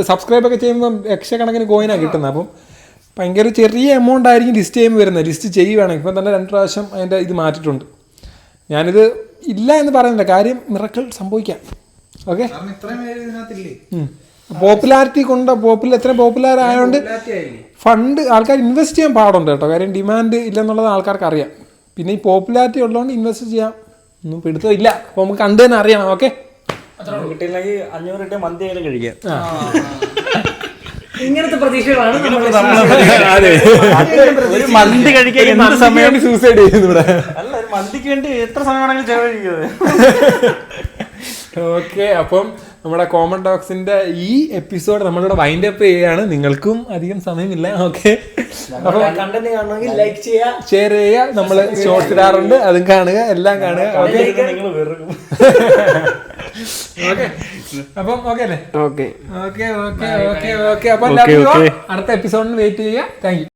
Speaker 1: സബ്സ്ക്രൈബൊക്കെ ചെയ്യുമ്പോൾ ലക്ഷക്കണക്കിന് കോയിനാണ് കിട്ടുന്നത്. അപ്പം ഭയങ്കര ചെറിയ എമൗണ്ട് ആയിരിക്കും ലിസ്റ്റ് ചെയ്യുമ്പോൾ വരുന്നത്. ലിസ്റ്റ് ചെയ്യുവാണെങ്കിൽ ഇപ്പം തന്നെ 2 പ്രാവശ്യം അതിൻ്റെ ഇത് മാറ്റിയിട്ടുണ്ട്. ഞാനിത് ഇല്ല എന്ന് പറയുന്നില്ല, കാര്യം മിറക്കിൾ സംഭവിക്കാം. ഓക്കെ,
Speaker 2: കാരണം ഇത്രയും പേര് ഇതിനകത്തില്ലേ,
Speaker 1: പോപ്പുലാരിറ്റി കൊണ്ട് എത്രയും പോപ്പുലർ ആയതുകൊണ്ട് ഫണ്ട് ആൾക്കാർ ഇൻവെസ്റ്റ് ചെയ്യാൻ പാടുണ്ട് കേട്ടോ. കാര്യം ഡിമാൻഡ് ഇല്ലെന്നുള്ളത് ആൾക്കാർക്ക് അറിയാം. പിന്നെ ഈ പോപ്പുലാരിറ്റി ഉള്ളതുകൊണ്ട് ഇൻവെസ്റ്റ് ചെയ്യാം ഒന്നും പിടുത്തം ഇല്ല. അപ്പോൾ നമുക്ക് കണ്ടു തന്നെ അറിയണം. ഓക്കെ,
Speaker 4: കിട്ടിയില്ലെങ്കിൽ 500 രൂപ മന്തി ആയാലും കഴിക്കാം.
Speaker 3: ഇങ്ങനത്തെ പ്രതീക്ഷകളാണ്
Speaker 4: ഒരു മന്തി കഴിക്കാൻ എന്ത് സമയം
Speaker 1: സൂസൈഡ് ചെയ്യുന്നു ഇവിടെ.
Speaker 4: അല്ല, ഒരു മന്തിക്ക് വേണ്ടി എത്ര സമയം വേണമെങ്കിലും ചെലവഴിക്കുന്നത്.
Speaker 1: ഓക്കെ, അപ്പം നമ്മുടെ കോമൺ ടോക്സിന്റെ ഈ എപ്പിസോഡ് നമ്മളിവിടെ വൈൻഡ് അപ്പ് ചെയ്യുകയാണ്. നിങ്ങൾക്കും അധികം സമയമില്ല. ഓക്കെ, അപ്പം
Speaker 3: കണ്ടന്റ് കാണണമെങ്കിൽ ലൈക്ക് ചെയ്യുക,
Speaker 1: ഷെയർ ചെയ്യുക. നമ്മൾ ഷോർട്സ് ഇടാറുണ്ട്, അതും കാണുക, എല്ലാം കാണുക. ഓക്കെ,
Speaker 4: നിങ്ങൾ വെറുക്കും.
Speaker 1: ഓക്കെ, അപ്പം ഓക്കെ അല്ലേ?
Speaker 5: Okay
Speaker 1: okay okay okay okay. അപ്പം എല്ലാവർക്കും അടുത്ത എപ്പിസോഡിന് വെയിറ്റ് ചെയ്യുക. Thank you.